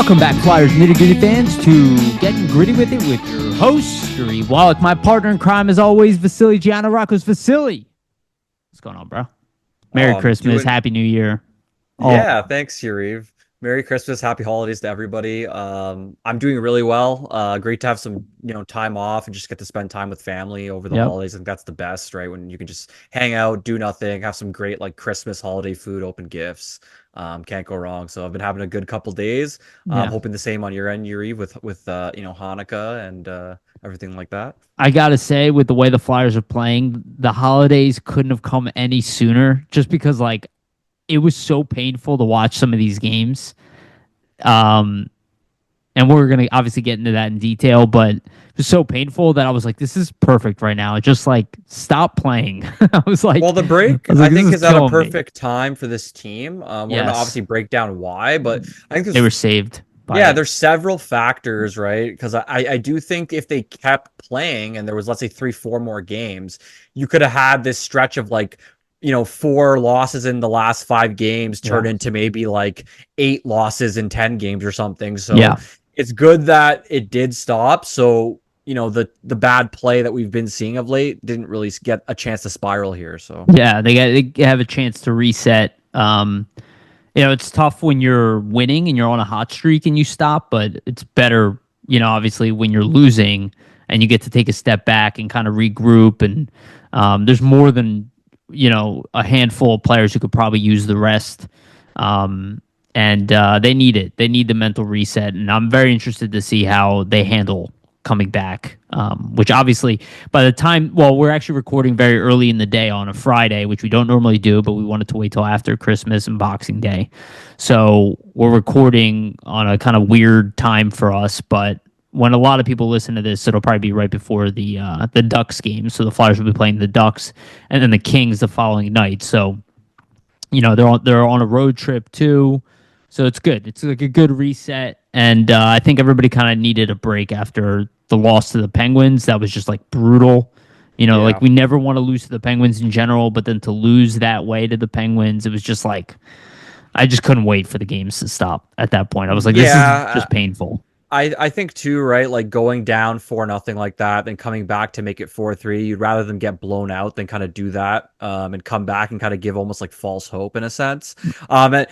Welcome back, Flyers nitty-gritty fans, to Getting Gritty with It with your host, Yariv. Wolok, my partner in crime, as always, Vasili Gianarakos. Vasili, what's going on, bro? Merry Christmas, Happy New Year. Yeah, thanks, Yariv. Merry Christmas, Happy Holidays to everybody. I'm doing really well. Great to have some, time off and just get to spend time with family over the Yep. holidays. I think that's the best, right? When you can just hang out, do nothing, have some great like Christmas holiday food, open gifts. Can't go wrong. So I've been having a good couple days. Yeah. Hoping the same on your end, Yariv, with Hanukkah and everything like that. I gotta say, with the way the Flyers are playing, the holidays couldn't have come any sooner. Just because, like, it was so painful to watch some of these games. And we're gonna obviously get into that in detail, but it was so painful that I was like, "This is perfect right now. Just like stop playing." I was like, Well, the break I I think is at a killing me. perfect time for this team. We're gonna Yes, obviously break down why, but I think they were there's saved by yeah, it. there's several factors, right? Because I do think if they kept playing and there was, let's say, 3, 4 more games, you could have had this stretch of like, 4 losses in the last 5 games turn Yeah, into maybe like 8 losses in 10 games or something. So yeah, it's good that it did stop. So, the bad play that we've been seeing of late didn't really get a chance to spiral here. So yeah. They have a chance to reset. It's tough when you're winning and you're on a hot streak and you stop, but it's better, obviously when you're losing and you get to take a step back and kind of regroup. And there's more than, a handful of players who could probably use the rest. And they need it. They need the mental reset. And I'm very interested to see how they handle coming back, which obviously by the time, well, we're actually recording very early in the day on a Friday, which we don't normally do, but we wanted to wait till after Christmas and Boxing Day. So we're recording on a kind of weird time for us, but when a lot of people listen to this, it'll probably be right before the Ducks game. So the Flyers will be playing the Ducks and then the Kings the following night. So, they're on a road trip too. So it's good. It's like a good reset. And I think everybody kind of needed a break after the loss to the Penguins. That was just like brutal. Like yeah. we never want to lose to the Penguins in general, but then to lose that way to the Penguins, it was just like, I just couldn't wait for the games to stop at that point. I was like, this is Yeah, just painful. I think too, right? Like going down 4-0 like that, then coming back to make it 4-3. You'd rather them get blown out than kind of do that, and come back and kind of give almost like false hope in a sense. And Eh,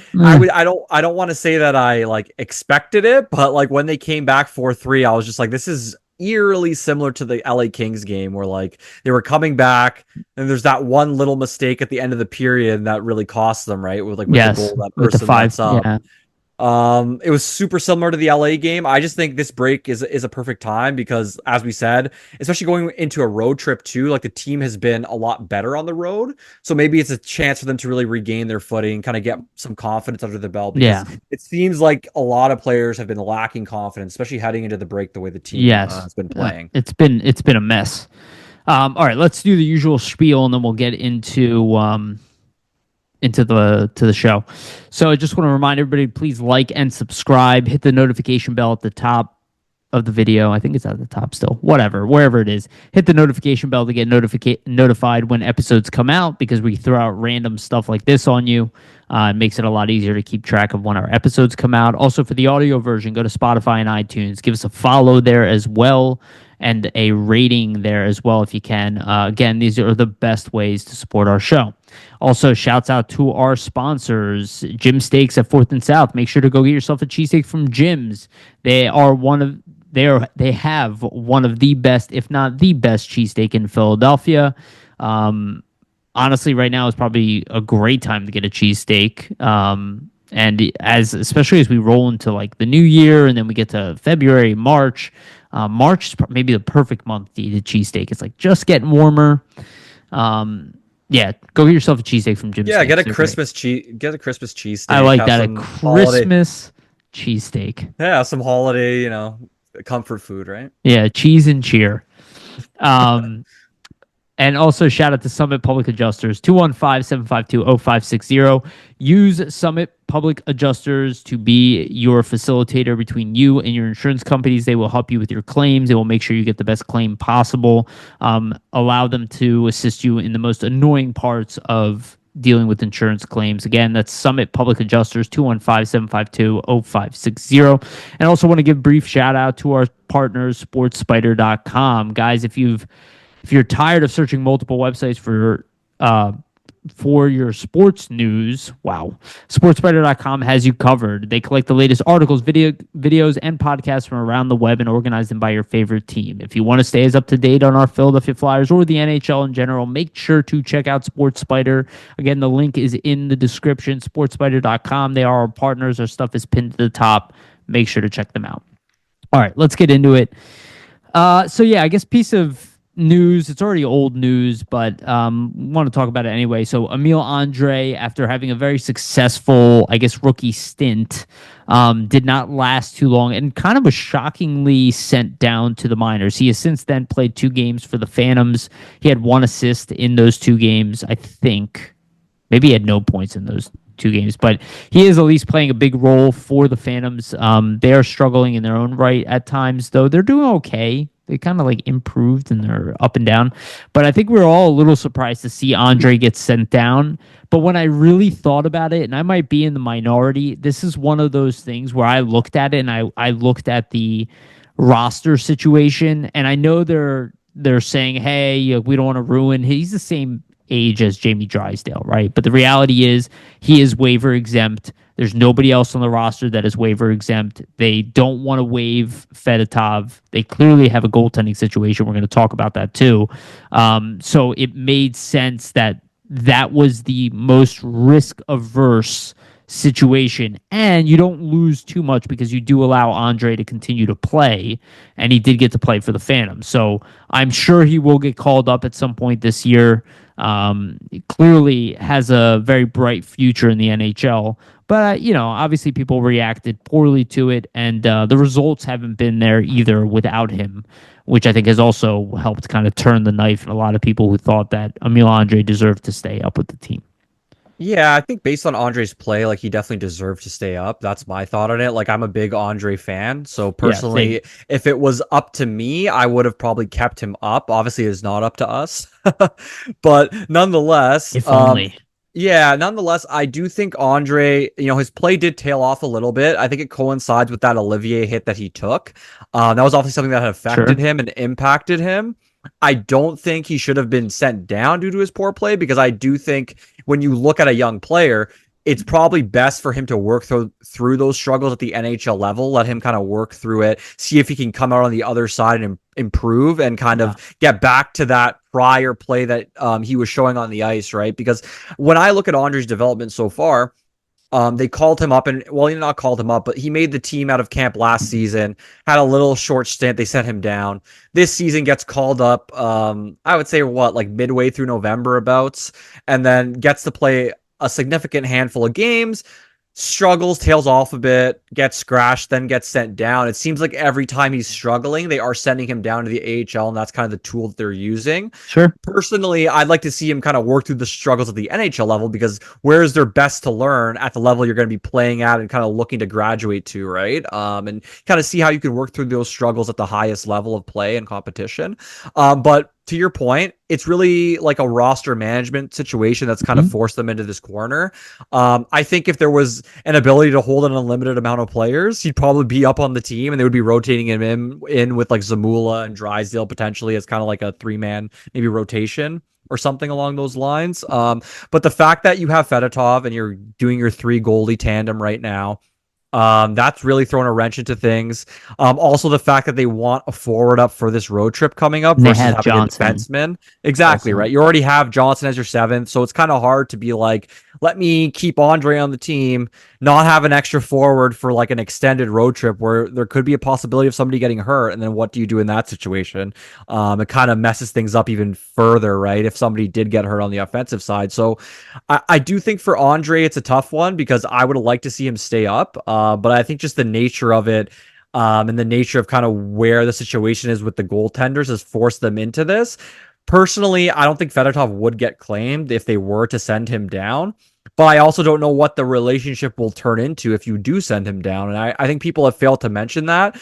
I don't want to say that I like expected it, but like when they came back 4-3, I was just like, this is eerily similar to the LA Kings game where like they were coming back and there's that one little mistake at the end of the period that really cost them, right? With the yes, goal that with the person five. lets up. Yeah. It was super similar to the LA game. I just think this break is a perfect time because, as we said, especially going into a road trip too, like the team has been a lot better on the road. So maybe it's a chance for them to really regain their footing, kind of get some confidence under the belt because Yeah. it seems like a lot of players have been lacking confidence, especially heading into the break the way the team Yes. has been playing. It's been a mess. All right, let's do the usual spiel and then we'll get into the show. So I just want to remind everybody, please like and subscribe. Hit the notification bell at the top of the video. I think it's at the top still. Whatever, wherever it is. Hit the notification bell to get notified when episodes come out because we throw out random stuff like this on you. It makes it a lot easier to keep track of when our episodes come out. Also, for the audio version, go to Spotify and iTunes. Give us a follow there as well and a rating there as well if you can. Again, these are the best ways to support our show. Also, shouts out to our sponsors, Jim Steaks at 4th and South. Make sure to go get yourself a cheesesteak from Jim's. They have one of the best, if not the best, cheesesteak in Philadelphia. Honestly, right now is probably a great time to get a cheesesteak. And especially as we roll into like the new year and then we get to February, March. March is maybe the perfect month to eat a cheesesteak. It's like just getting warmer. Yeah, go get yourself a cheesesteak from Jim's Yeah, Steaks. get a They're great. Christmas cheese. Get a Christmas I cheesesteak. like Have that. A some holiday. Christmas cheesesteak. Yeah, some holiday. Comfort food, right? Yeah, cheese and cheer. Um, And also shout out to Summit Public Adjusters, 215-752-0560. Use Summit Public Adjusters to be your facilitator between you and your insurance companies. They will help you with your claims. They will make sure you get the best claim possible. Allow them to assist you in the most annoying parts of dealing with insurance claims. Again, that's Summit Public Adjusters, 215-752-0560. And also want to give a brief shout out to our partners, sportspider.com. Guys, if you're tired of searching multiple websites for your sports news, wow, sportspider.com has you covered. They collect the latest articles, videos, and podcasts from around the web and organize them by your favorite team. If you want to stay as up to date on our Philadelphia Flyers or the NHL in general, make sure to check out Sports Spider. Again, the link is in the description, sportspider.com. They are our partners. Our stuff is pinned to the top. Make sure to check them out. All right, let's get into it. So yeah, I guess piece of news. It's already old news, but want to talk about it anyway. So Emil Andre, after having a very successful, I guess, rookie stint, did not last too long and kind of was shockingly sent down to the minors. He has since then played 2 games for the Phantoms. He had 1 assist in those 2 games, I think. Maybe he had no points in those 2 games, but he is at least playing a big role for the Phantoms. They are struggling in their own right at times, though they're doing okay. They kind of like improved and they're up and down. But I think we're all a little surprised to see Andre get sent down. But when I really thought about it, and I might be in the minority, this is one of those things where I looked at it and I looked at the roster situation. And I know they're saying, hey, we don't want to ruin. He's the same age as Jamie Drysdale, right? But the reality is he is waiver exempt. There's nobody else on the roster that is waiver exempt. They don't want to waive Fedotov. They clearly have a goaltending situation. We're going to talk about that too. So it made sense that was the most risk-averse situation. And you don't lose too much because you do allow Andre to continue to play. And he did get to play for the Phantoms. So I'm sure he will get called up at some point this year. Clearly has a very bright future in the NHL. But, obviously people reacted poorly to it, and the results haven't been there either without him, which I think has also helped kind of turn the knife in a lot of people who thought that Emil Andre deserved to stay up with the team. Yeah, I think based on Andre's play, like he definitely deserved to stay up. That's my thought on it. Like I'm a big Andre fan, so personally, Yeah, if it was up to me, I would have probably kept him up. Obviously, it's not up to us, but nonetheless, if only. yeah, nonetheless, I do think Andre, his play did tail off a little bit. I think it coincides with that Olivier hit that he took. That was obviously something that had affected him and impacted him. I don't think he should have been sent down due to his poor play because I do think when you look at a young player, it's probably best for him to work through those struggles at the NHL level, let him kind of work through it, see if he can come out on the other side and improve and kind of get back to that prior play that he was showing on the ice, right? Because when I look at Andre's development so far, they called him up, and well, he not called him up, but he made the team out of camp last season, had a little short stint. They sent him down. This season gets called up, I would say like midway through November abouts, and then gets to play a significant handful of games, struggles, tails off a bit, gets scratched, then gets sent down. It seems like every time he's struggling, they are sending him down to the AHL, and that's kind of the tool that they're using. Sure. Personally, I'd like to see him kind of work through the struggles at the NHL level because where is there best to learn at the level you're going to be playing at and kind of looking to graduate to, right? And kind of see how you can work through those struggles at the highest level of play and competition. But to your point, it's really like a roster management situation that's kind of forced them into this corner. I think if there was an ability to hold an unlimited amount of players, he'd probably be up on the team and they would be rotating him in with like Zamula and Drysdale potentially as kind of like a 3-man maybe rotation or something along those lines. But the fact that you have Fedotov and you're doing your 3 goalie tandem right now, that's really thrown a wrench into things. Also, the fact that they want a forward up for this road trip coming up versus having Johnson. A defenseman. Exactly, right. You already have Johnson as your 7th, so it's kind of hard to be like, let me keep Andre on the team, not have an extra forward for like an extended road trip where there could be a possibility of somebody getting hurt. And then what do you do in that situation? It kind of messes things up even further, right? If somebody did get hurt on the offensive side. So I do think for Andre, it's a tough one because I would have liked to see him stay up. But I think just the nature of it and the nature of kind of where the situation is with the goaltenders has forced them into this. Personally, I don't think Fedotov would get claimed if they were to send him down. But I also don't know what the relationship will turn into if you do send him down. And I think people have failed to mention that.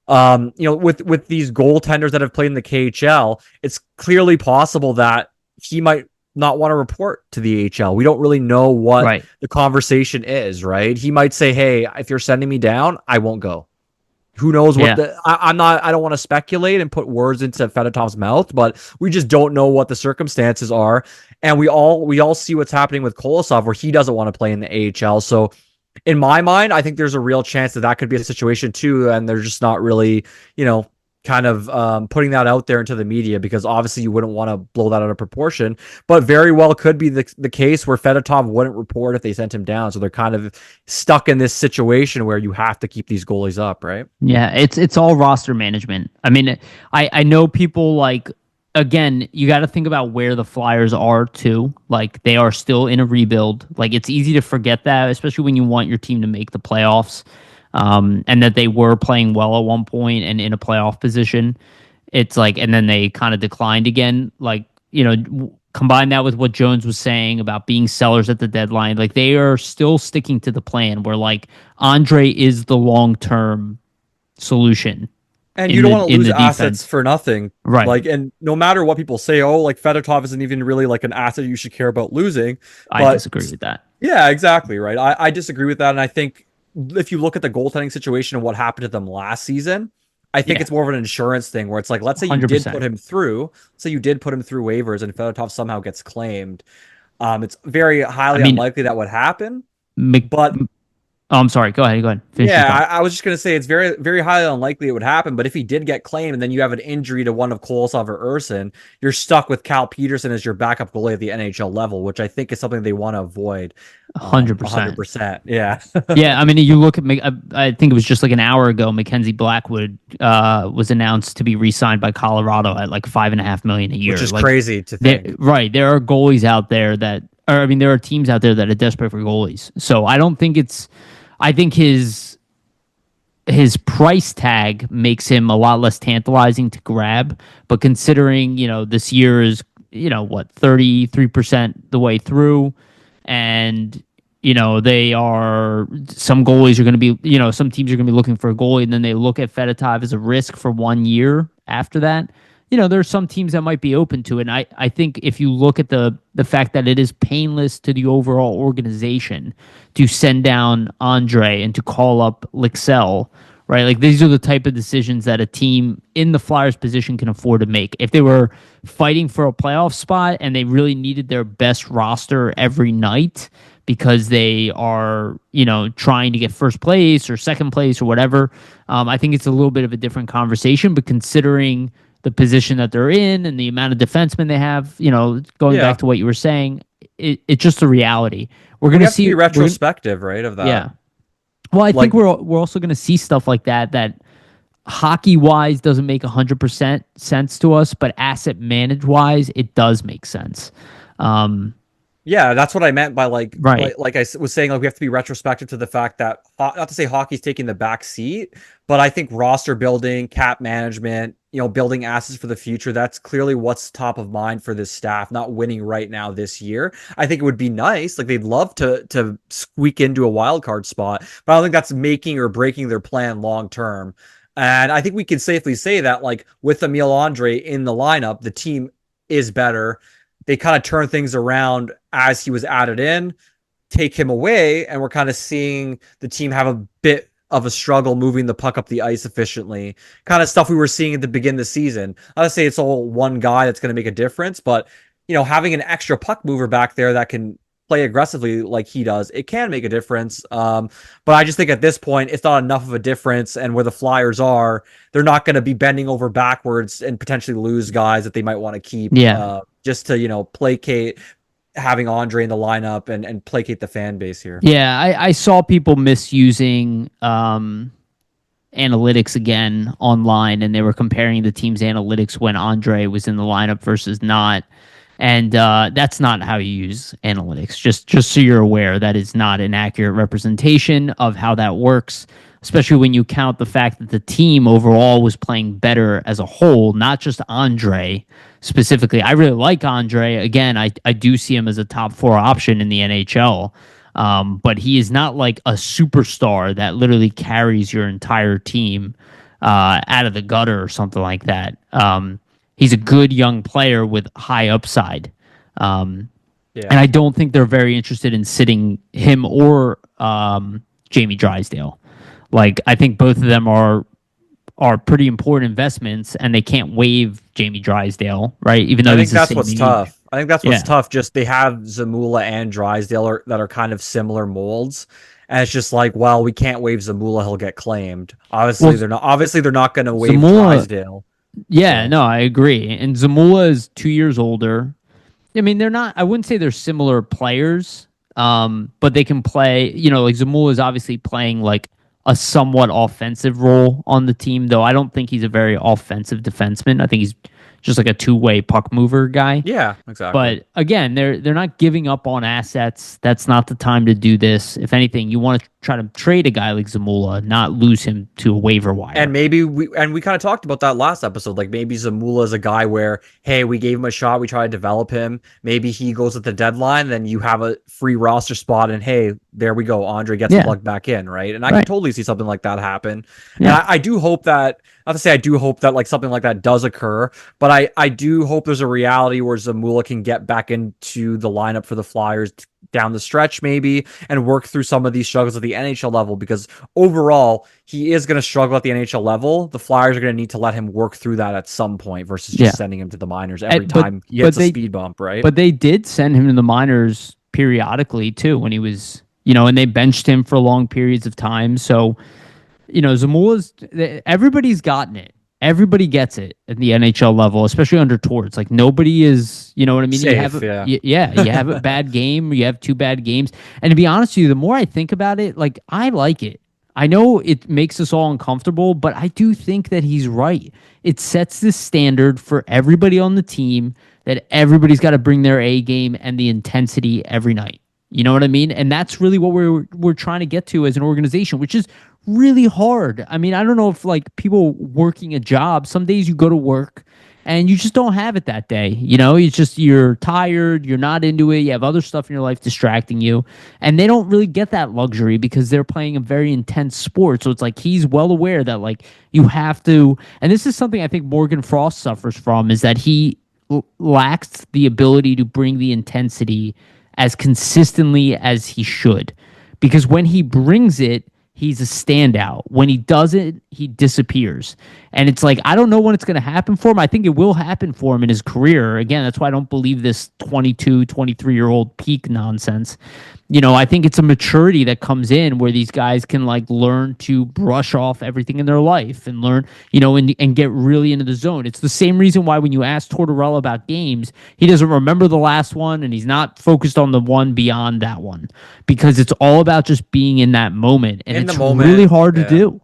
With these goaltenders that have played in the KHL, it's clearly possible that he might not want to report to the AHL. We don't really know what Right. the conversation is, right? He might say, "Hey, if you're sending me down, I won't go." Who knows what Yeah. the I'm not I don't want to speculate and put words into Fedotov's mouth, but we just don't know what the circumstances are. And we all see what's happening with Kolosov where he doesn't want to play in the AHL. So in my mind, I think there's a real chance that that could be a situation too, and they're just not really, kind of putting that out there into the media because obviously you wouldn't want to blow that out of proportion. But very well could be the case where Fedotov wouldn't report if they sent him down, so they're kind of stuck in this situation where you have to keep these goalies up, right? Yeah, it's all roster management. I mean, I know people like, again, you got to think about where the Flyers are too. Like they are still in a rebuild. Like it's easy to forget that, especially when you want your team to make the playoffs, and that they were playing well at one point and in a playoff position. It's like, and then they kind of declined again. Like combine that with what Jones was saying about being sellers at the deadline. Like they are still sticking to the plan where like Andre is the long term solution And you in don't the want to in lose the assets defense. for nothing. Right. Like, and no matter what people say, oh, like Fedotov isn't even really like an asset you should care about losing. I But disagree with that. yeah, exactly. Right. I disagree with that. And I think if you look at the goaltending situation and what happened to them last season, I think Yeah. it's more of an insurance thing where it's like, let's say you did put 100%. him through, say you did put him through waivers and Fedotov somehow gets claimed. It's very I highly mean, unlikely that would happen. Mc, But oh, I'm sorry. Go ahead. Go ahead. Finish your yeah, thought. I was just gonna say it's very, very highly unlikely it would happen. But if he did get claimed, and then you have an injury to one of Kolosov or Urson, you're stuck with Cal Peterson as your backup goalie at the NHL level, which I think is something they want to avoid. 100%. 100%. Yeah. Yeah, I mean, you look at, I think it was just like an hour ago, Mackenzie Blackwood was announced to be re-signed by Colorado at like 5.5 million a Which year. is Like, crazy to think. right, there are goalies out there that, or I mean, there are teams out there that are desperate for goalies. So I don't think it's, I think his price tag makes him a lot less tantalizing to grab. But considering, this year is, what, 33% the way through, and they are, some goalies are going to be, some teams are going to be looking for a goalie, and then they look at Fedotov as a risk for 1 year after that. There's some teams that might be open to it. And I think if you look at the fact that it is painless to the overall organization to send down Andre and to call up Lixell, right? Like these are the type of decisions that a team in the Flyers position can afford to make. If they were fighting for a playoff spot and they really needed their best roster every night because they are, trying to get first place or second place or whatever, I think it's a little bit of a different conversation. But considering the position that they're in and the amount of defensemen they have, going Yeah. back to what you were saying, it's just a reality. We're We going to have to see. be retrospective, right? Of that. Yeah. Well, I Like, think we're also going to see stuff like that hockey wise doesn't make 100% sense to us, but asset managed wise, it does make sense. Um, yeah, that's what I meant by right. like was saying, like we have to be retrospective to the fact that not to say hockey's taking the back seat, but I think roster building, cap management, building assets for the future, that's clearly what's top of mind for this staff, not winning right now this year. I think it would be nice, like they'd love to squeak into a wild card spot, but I don't think that's making or breaking their plan long term. And I think we can safely say that, like with Emil Andre in the lineup, the team is better. They kind of turn things around as he was added in, take him away, and we're kind of seeing the team have a bit of a struggle moving the puck up the ice efficiently. Kind of stuff we were seeing at the beginning of the season. Not to say it's all one guy that's going to make a difference, but having an extra puck mover back there that can play aggressively like he does, it can make a difference. But I just think at this point, it's not enough of a difference. And where the Flyers are, they're not going to be bending over backwards and potentially lose guys that they might want to keep. Yeah. Just to placate having Andre in the lineup and placate the fan base here. Yeah. I saw people misusing analytics again online, and they were comparing the team's analytics when Andre was in the lineup versus not. And that's not how you use analytics. Just so you're aware, that is not an accurate representation of how that works, especially when you count the fact that the team overall was playing better as a whole, not just Andre specifically. I really like Andre. Again, I do see him as a top four option in the NHL. But he is not like a superstar that literally carries your entire team out of the gutter or something like that. He's a good young player with high upside. And Yeah. I don't think they're very interested in sitting him or Jamie Drysdale. Like I think both of them are pretty important investments, and they can't waive Jamie Drysdale, right? Even I though he's think the that's same what's age. tough. I think that's what's Yeah. tough. Just they have Zamula and that are kind of similar molds. And it's just like, well, we can't waive Zamula, he'll get claimed. Well, Obviously they're not gonna waive Zamula, Drysdale. yeah, So no, I agree. And Zamula is 2 years older. I mean, they're not. I wouldn't say they're similar players, but they can play. Like Zamula is obviously playing like a somewhat offensive role on the team, though I don't think he's a very offensive defenseman. I think he's just like a two-way puck mover guy. yeah, exactly. But again, they're not giving up on assets. That's not the time to do this. If anything, you want to try to trade a guy like Zamula, not lose him to a waiver And wire. maybe we kind of talked about that last episode. Like maybe Zamula is a guy where, hey, we gave him a shot, we tried to develop him. Maybe he goes at the deadline, then you have a free roster spot, and hey, there we go. Andre gets Yeah, plugged back in, right? And I can right. totally see something like that happen. And Yeah, I do hope that, not to say I do hope that like something like that does occur, but I do hope there's a reality where Zamula can get back into the lineup for the Flyers down the stretch, maybe, and work through some of these struggles at the NHL level, because overall he is going to struggle at the NHL level. The Flyers are going to need to let him work through that at some point versus yeah. just sending him to the minors every And, but time he but hits a they speed bump, right? but they did send him to the minors periodically too when he was, and they benched him for long periods of time. So Zamula's everybody's gotten it. Everybody gets it at the NHL level, especially under Torts. Like nobody is, you know what I mean? You have Safe, yeah. you have a bad game, you have two bad games. And to be honest with you, the more I think about it, like I like it. I know it makes us all uncomfortable, but I do think that he's right. It sets the standard for everybody on the team that everybody's got to bring their A game and the intensity every night. You know what I mean? And that's really what we're trying to get to as an organization, which is really hard. I mean, I don't know if like people working a job, some days you go to work and you just don't have it that day. It's just you're tired, you're not into it, you have other stuff in your life distracting you. And they don't really get that luxury because they're playing a very intense sport. So it's like he's well aware that like you have to, and this is something I think Morgan Frost suffers from, is that he lacks the ability to bring the intensity as consistently as he should. Because when he brings it, he's a standout. When he doesn't, he disappears. And it's like, I don't know when it's going to happen for him. I think it will happen for him in his career. Again, that's why I don't believe this 22, 23-year-old peak nonsense. I think it's a maturity that comes in where these guys can like learn to brush off everything in their life and learn, and get really into the zone. It's the same reason why when you ask Tortorella about games, he doesn't remember the last one and he's not focused on the one beyond that one, because it's all about just being in that moment. And In the it's really moment, hard to yeah. do.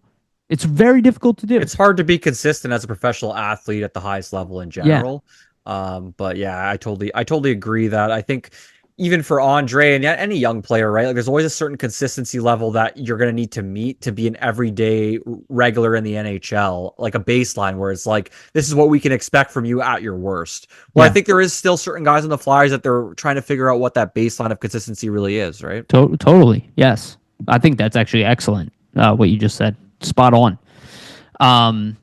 It's very difficult to do. It's hard to be consistent as a professional athlete at the highest level in Yeah. general. But yeah, I totally agree that I think even for Andre and any young player, right? Like there's always a certain consistency level that you're going to need to meet to be an everyday regular in the NHL, like a baseline where it's like, this is what we can expect from you at your worst. Well, I Yeah. think there is still certain guys on the Flyers that they're trying to figure out what that baseline of consistency really is, right? Totally. Yes. I think that's actually excellent. What you just said. Spot on.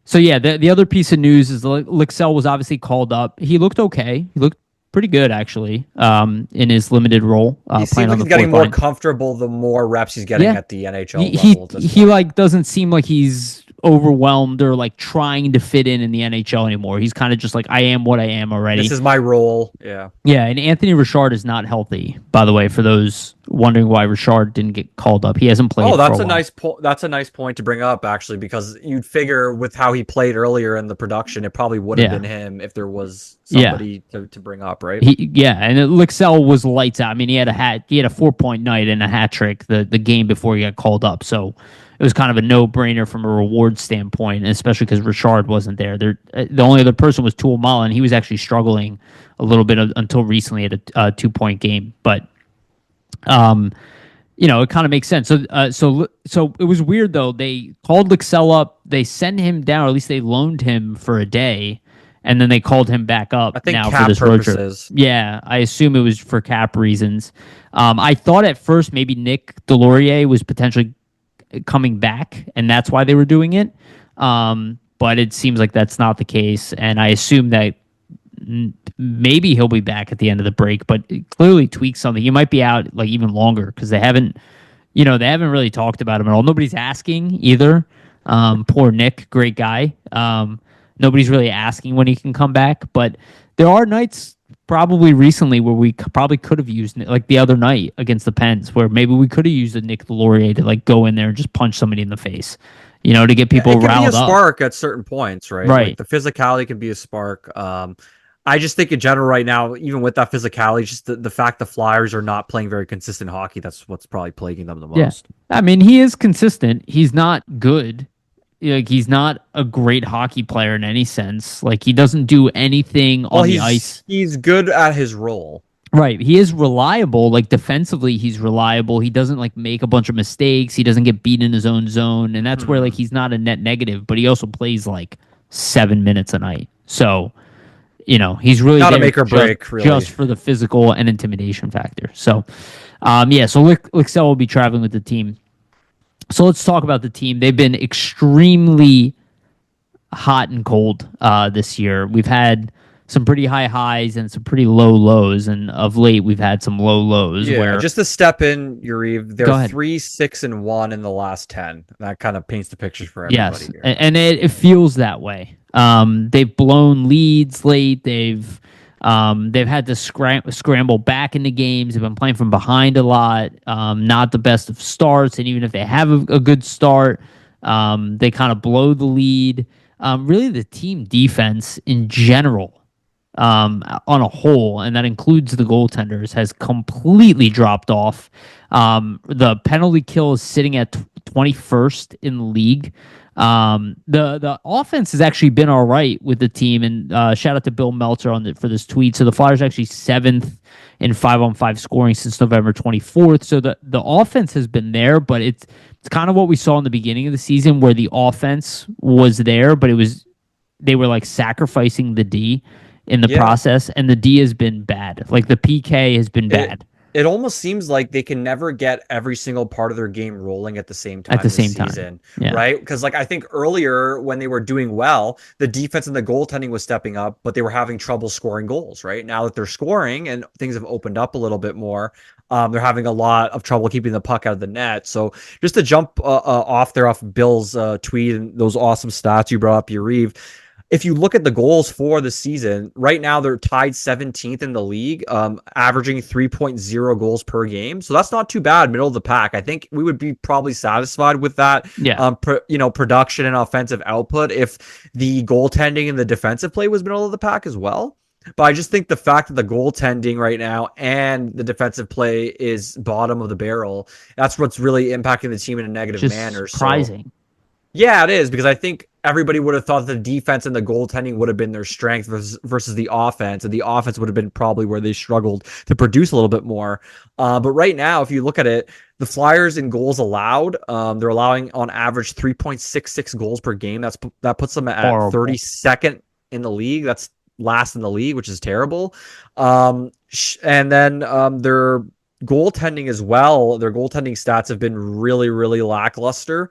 So yeah, the other piece of news is Lixell was obviously called up. He looked okay. He looked pretty good actually. In his limited role, He playing seems on like the he's getting fourth more line. comfortable the more reps he's getting Yeah, at the NHL he level at this he point. like doesn't seem like he's overwhelmed or like trying to fit in the NHL anymore. He's kind of just like, I am what I am This already. is my role. Yeah. Yeah, and Anthony Richard is not healthy, by the way, for those wondering why Richard didn't get called up. He hasn't played Oh, for a that's a while. nice that's a nice point to bring up actually, because you'd figure with how he played earlier in the production, it probably would have Yeah. been him if there was Yeah. somebody to bring up, right? And Lixell was lights out. I mean, he had a 4-point night and a hat trick the game before he got called up. So it was kind of a no-brainer from a reward standpoint, especially because Richard wasn't there. The only other person was Tuul Mullen. He was actually struggling a little bit until recently at a 2-point game. But it kind of makes sense. So it was weird though. They called Lixell up. They sent him down, or at least they loaned him for a day, and then they called him back up I think now for cap this road trip. purposes. Yeah, I assume it was for cap reasons. I thought at first maybe Nick Delorier was potentially coming back, and that's why they were doing it. But it seems like that's not the case, and I assume that maybe he'll be back at the end of the break, but it clearly tweaks something. He might be out like even longer because they haven't really talked about him at all. Nobody's asking either. Poor Nick, great guy. Nobody's really asking when he can come back, but there are nights probably recently where we probably could have used like the other night against the Pens, where maybe we could have used a Nick Delorier to like go in there and just punch somebody in the face, to get people it can be a riled up. spark at certain points, right? Right. Like the physicality can be a spark. I just think in general right now, even with that physicality, just the fact the Flyers are not playing very consistent hockey, that's what's probably plaguing them the most. Yeah. I mean, he is consistent. He's not good. Like he's not a great hockey player in any sense. Like he doesn't do anything on the ice. He's good at his role. Right. He is reliable. Like defensively, he's reliable. He doesn't like make a bunch of mistakes. He doesn't get beat in his own zone. And that's where like he's not a net negative, but he also plays like 7 minutes a night. So, he's really Not a there make or break, really. just for the physical and intimidation factor. So, so Lixell will be traveling with the team. So let's talk about the team. They've been extremely hot and cold this year. We've had some pretty high highs and some pretty low lows, and of late we've had some low lows. Yeah, where just to step in, Yariv, Go they're ahead. 3-6-1 in the last 10. That kind of paints the picture for everybody Yes, here. and it feels that way. They've blown leads late. They've had to scramble back into games. They've been playing from behind a lot. Not the best of starts, and even if they have a good start, they kind of blow the lead. Really, the team defense in general, on a whole, and that includes the goaltenders, has completely dropped off. The penalty kill is sitting at 21st in the league. The offense has actually been all right with the team, and shout out to Bill Meltzer for this tweet. So the Flyers are actually 7th in 5-on-5 scoring since November 24th. So the offense has been there, but it's kind of what we saw in the beginning of the season, where the offense was there, but they were like sacrificing the D in the process, and the D has been bad. Like the PK has been bad. It almost seems like they can never get every single part of their game rolling at the same time. At the same season, time, right? Because like I think earlier when they were doing well, the defense and the goaltending was stepping up, but they were having trouble scoring goals. Right now that they're scoring and things have opened up a little bit more, they're having a lot of trouble keeping the puck out of the net. So just to jump off Bill's tweet and those awesome stats you brought up, Yariv. If you look at the goals for the season, right now they're tied 17th in the league, averaging 3.0 goals per game. So that's not too bad, middle of the pack. I think we would be probably satisfied with that. Yeah. Production and offensive output if the goaltending and the defensive play was middle of the pack as well. But I just think the fact that the goaltending right now and the defensive play is bottom of the barrel, that's what's really impacting the team in a negative manner. Surprising. So, yeah, it is, because I think everybody would have thought the defense and the goaltending would have been their strength versus the offense, and the offense would have been probably where they struggled to produce a little bit more. But right now, if you look at it, the Flyers in goals allowed, they're allowing on average 3.66 goals per game. That puts them at 32nd in the league. That's last in the league, which is terrible. And then their goaltending as well. Their goaltending stats have been really, really lackluster.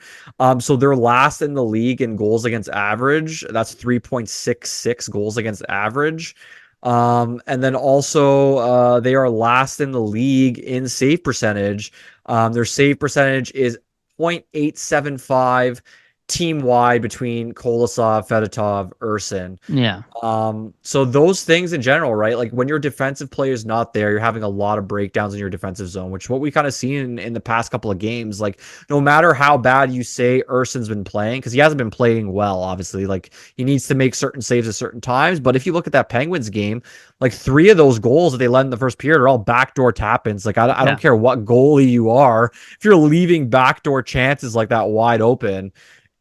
So they're last in the league in goals against average. That's 3.66 goals against average. And then also they are last in the league in save percentage. Their save percentage is 0.875 team wide between Kolosov, Fedotov, Urson. Yeah. So those things in general, right? Like when your defensive player is not there, you're having a lot of breakdowns in your defensive zone, which is what we kind of seen in the past couple of games. Like no matter how bad you say Urson's been playing, because he hasn't been playing well, obviously, like he needs to make certain saves at certain times. But if you look at that Penguins game, like 3 of those goals that they led in the first period are all backdoor tap-ins. Like I don't care what goalie you are, if you're leaving backdoor chances like that wide open,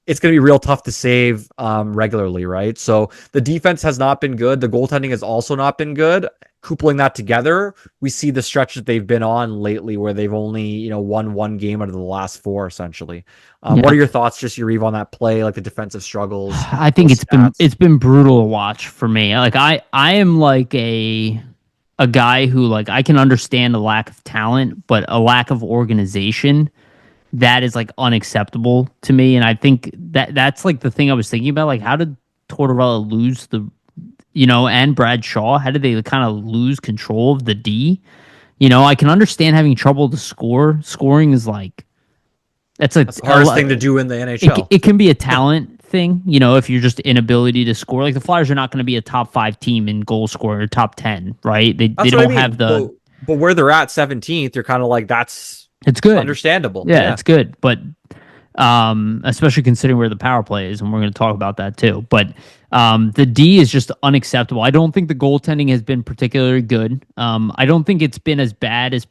it's going to be real tough to save regularly, right? So the defense has not been good. The goaltending has also not been good. Coupling that together, we see the stretch that they've been on lately where they've only, won 1 game out of the last 4, essentially. What are your thoughts, just Yariv, on that play, like the defensive struggles? I think it's been brutal to watch for me. Like I am like a guy who, like, I can understand a lack of talent, but a lack of organization, that is like unacceptable to me. And I think that's like the thing I was thinking about. Like, how did Tortorella lose and Brad Shaw? How did they kind of lose control of the D? I can understand having trouble to score. Scoring is like That's the hardest thing to do in the NHL. it can be a talent thing, if you're just inability to score. Like the Flyers are not going to be a top 5 team in goal scorer, top 10, right? They That's what I don't mean. have the. But where they're at 17th, you're kind of like, that's It's good. understandable. Yeah, it's good, but especially considering where the power play is, and we're going to talk about that too. But the D is just unacceptable. I don't think the goaltending has been particularly good. I don't think it's been as bad as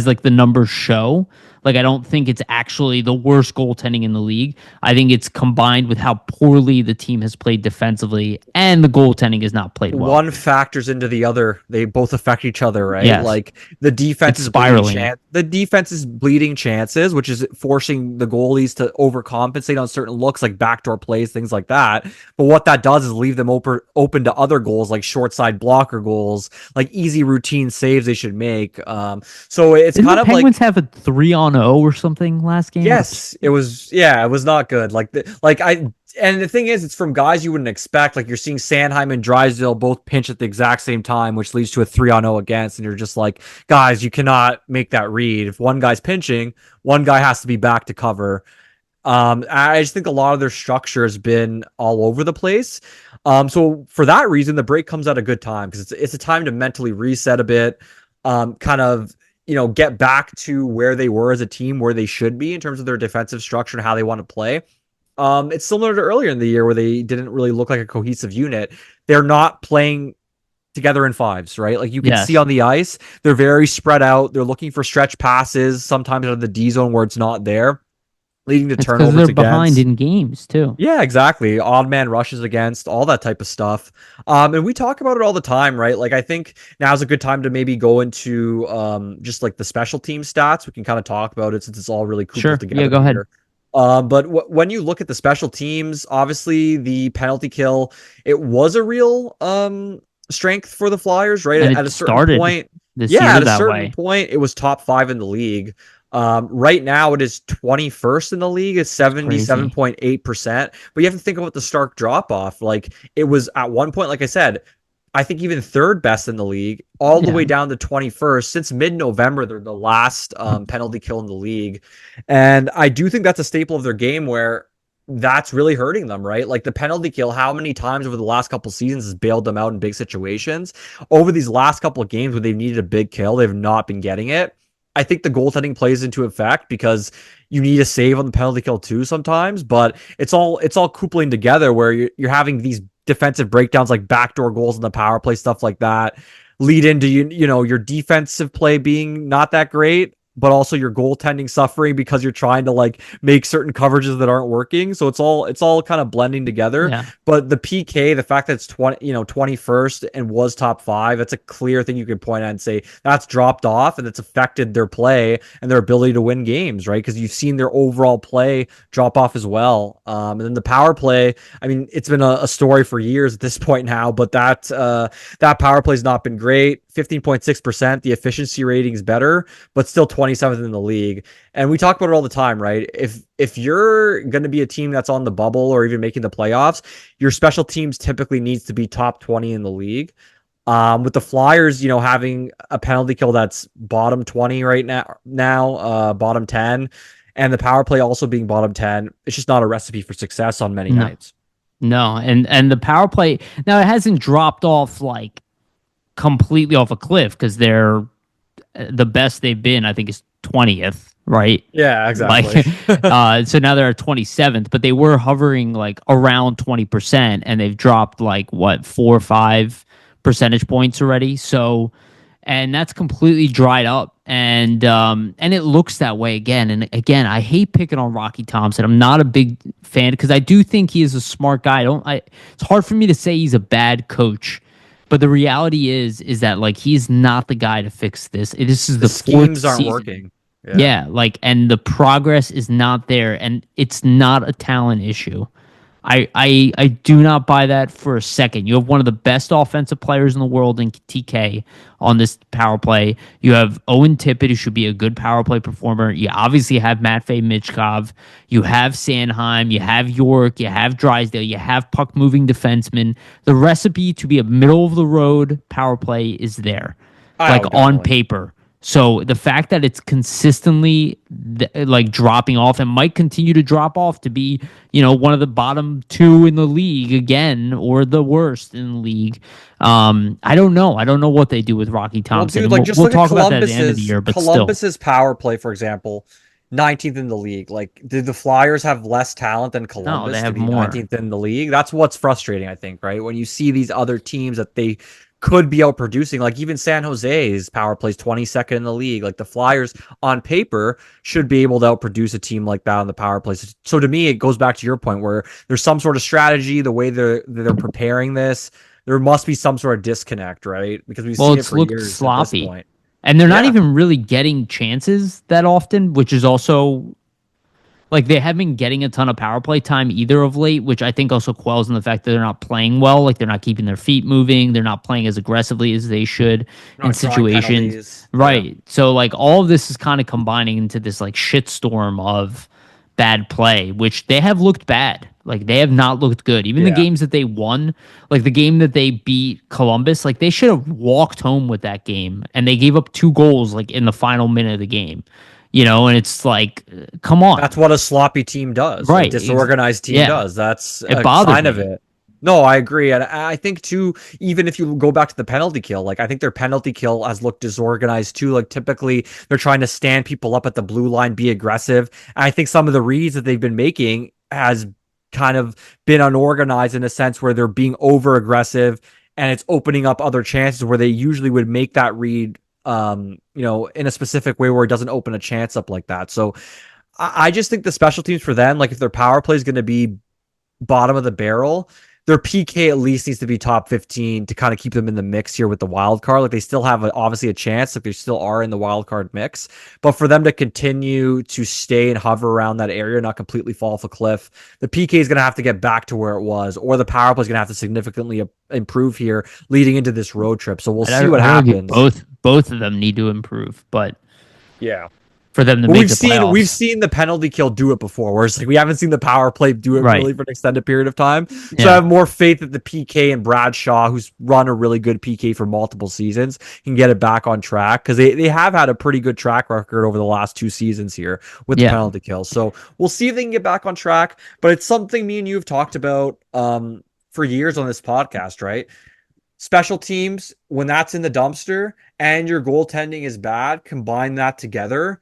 like the numbers show. Like I don't think it's actually the worst goaltending in the league. I think it's combined with how poorly the team has played defensively, and the goaltending has not played well. One factors into the other. They both affect each other, right? Yes. Like the defense It's is spiraling. the defense is bleeding chances, which is forcing the goalies to overcompensate on certain looks like backdoor plays, things like that. But what that does is leave them open to other goals like short side blocker goals, like easy routine saves they should make. So it's Didn't kind the of Penguins like, have a 3-0 or something last game? yes, it was. Yeah, it was not good. And the thing is, it's from guys you wouldn't expect. Like you're seeing Sanheim and Drysdale both pinch at the exact same time, which leads to a 3-0 against. And you're just like, guys, you cannot make that read. If one guy's pinching, one guy has to be back to cover. I just think a lot of their structure has been all over the place. So for that reason, the break comes at a good time because it's a time to mentally reset a bit, kind of get back to where they were as a team, where they should be in terms of their defensive structure and how they want to play. It's similar to earlier in the year where they didn't really look like a cohesive unit. They're not playing together in fives, right? Like you can see Yes. on the ice, they're very spread out. They're looking for stretch passes, sometimes out of the D zone where it's not there, leading to It's because turnovers they're behind against. in games too. Yeah, exactly. Odd man rushes against, all that type of stuff. And we talk about it all the time, right? Like I think now's a good time to maybe go into just like the special team stats. We can kind of talk about it since it's all really coupled Sure. Yeah, together go ahead. here. But when you look at the special teams, obviously the penalty kill, it was a real strength for the Flyers, right? And At it a certain started point, this yeah, year at a that certain way. point, it was top 5 in the league. Right now it is 21st in the league. It's It's crazy. 77.8%. But you have to think about the stark drop off. Like it was at one point, like I said, I think even third best in the league, all the Yeah. way down to 21st. Since mid-November, they're the last penalty kill in the league. And I do think that's a staple of their game where that's really hurting them, right? Like the penalty kill, how many times over the last couple seasons has bailed them out in big situations? Over these last couple of games where they've needed a big kill, they've not been getting it. I think the goaltending plays into effect because you need a save on the penalty kill too sometimes, but it's all coupling together where you're having these defensive breakdowns like backdoor goals in the power play, stuff like that, lead into your defensive play being not that great, but also your goaltending suffering because you're trying to like make certain coverages that aren't working. So it's all kind of blending together. Yeah. But the PK, the fact that it's 21st and was top 5, that's a clear thing you can point at and say that's dropped off and it's affected their play and their ability to win games, right? Because you've seen their overall play drop off as well. And then the power play, I mean, it's been a story for years at this point now, but that power play's not been great. 15.6%. The efficiency rating is better, but still 27th in the league. And we talk about it all the time, right? If you're going to be a team that's on the bubble or even making the playoffs, your special teams typically needs to be top 20 in the league. With the Flyers, having a penalty kill that's bottom 20 right now, bottom 10, and the power play also being bottom 10, it's just not a recipe for success on many No. nights. No. And the power play now, it hasn't dropped off like completely off a cliff because they're the best they've been, I think, is 20th, right? Yeah, exactly. Like, so now they're at 27th, but they were hovering like around 20%, and they've dropped like what, 4 or 5 percentage points already. So, and that's completely dried up, and it looks that way again. And again, I hate picking on Rocky Thompson. I'm not a big fan because I do think he is a smart guy. It's hard for me to say he's a bad coach. But the reality is that like he's not the guy to fix this. This is The the fourth schemes aren't season. working. Yeah, like, and the progress is not there, and it's not a talent issue. I do not buy that for a second. You have one of the best offensive players in the world in TK on this power play. You have Owen Tippett, who should be a good power play performer. You obviously have Matvey Michkov. You have Sanheim. You have York. You have Drysdale. You have puck moving defensemen. The recipe to be a middle of the road power play is there, like Oh, on definitely. paper. So the fact that it's consistently like dropping off and might continue to drop off to be, one of the bottom two in the league again or the worst in the league. I don't know. I don't know what they do with Rocky Well, Thompson, dude, and like we'll, just we'll look at talk about that at the end of the Columbus's year. But still, Columbus's power play, for example, 19th in the league. Like, did the Flyers have less talent than no, they Columbus to have be more. 19th in the league? That's what's frustrating, I think, right? When you see these other teams that they could be outproducing, like even San Jose's power plays 22nd in the league. Like the Flyers on paper should be able to outproduce a team like that on the power plays. So to me, it goes back to your point where there's some sort of strategy, the way they're preparing this. There must be some sort of disconnect, right? Because we've Well, seen it it's for looked years at this sloppy, point. and they're not Yeah. even really getting chances that often, which is also like they haven't been getting a ton of power play time either of late, which I think also quells in the fact that they're not playing well. Like they're not keeping their feet moving. They're not playing as aggressively as they should in Not drawing situations. penalties. Yeah. Right. So like all of this is kind of combining into this like shitstorm of bad play, which they have looked bad. Like they have not looked good. Even the Yeah. games that they won, like the game that they beat Columbus, like they should have walked home with that game, and they gave up 2 goals like in the final minute of the game. And it's like, come on. That's what a sloppy team does. A Right. disorganized team Yeah. does. That's It a bothers sign of me. it. No, I agree. And I think too, even if you go back to the penalty kill, like I think their penalty kill has looked disorganized too. Like typically they're trying to stand people up at the blue line, be aggressive. And I think some of the reads that they've been making has kind of been unorganized in a sense where they're being over aggressive and it's opening up other chances where they usually would make that read in a specific way where it doesn't open a chance up like that. So I just think the special teams for them, like if their power play is going to be bottom of the barrel, their PK at least needs to be top 15 to kind of keep them in the mix here with the wild card. Like they still have obviously a chance, like they still are in the wild card mix. But for them to continue to stay and hover around that area, not completely fall off a cliff, the PK is going to have to get back to where it was, or the power play is going to have to significantly improve here leading into this road trip. So we'll see what I'd argue happens. both of them need to improve, but Yeah. for them to But make we've the seen we've playoffs. seen the penalty kill do it before, where it's like we haven't seen the power play do it Right. really for an extended period of time. So I Yeah. have more faith that the PK and Bradshaw, who's run a really good PK for multiple seasons, can get it back on track because they have had a pretty good track record over the last 2 seasons here with the Yeah. penalty kill. So we'll see if they can get back on track. But it's something me and you have talked about for years on this podcast, right? Special teams, when that's in the dumpster and your goaltending is bad, combine that together,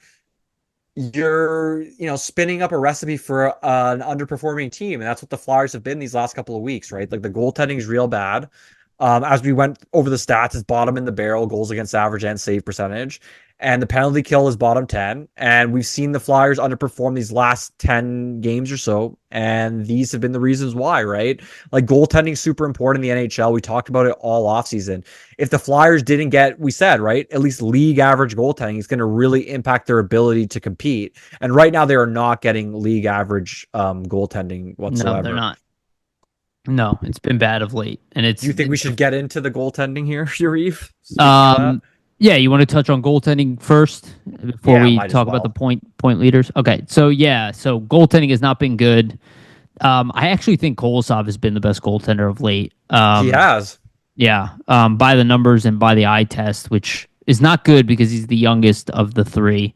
you're spinning up a recipe for an underperforming team, and that's what the Flyers have been these last couple of weeks, right? Like the goaltending is real bad. As we went over the stats, it's bottom in the barrel, goals against average and save percentage. And the penalty kill is bottom 10. And we've seen the Flyers underperform these last 10 games or so. And these have been the reasons why, right? Like goaltending super important in the NHL. We talked about it all offseason. If the Flyers didn't get, we said, right, at least league average goaltending, it's going to really impact their ability to compete. And right now they are not getting league average goaltending No, they're whatsoever. not. No, it's been bad of late, and Do you think we should get into the goaltending here, Yariv? Speaking of that. um. Yeah, you want to touch on goaltending first before Yeah, we might as talk about the well. point leaders. Okay, so yeah, so goaltending has not been good. I actually think Kolosov has been the best goaltender of late. He has. Yeah, by the numbers and by the eye test, which is not good because he's the youngest of the three.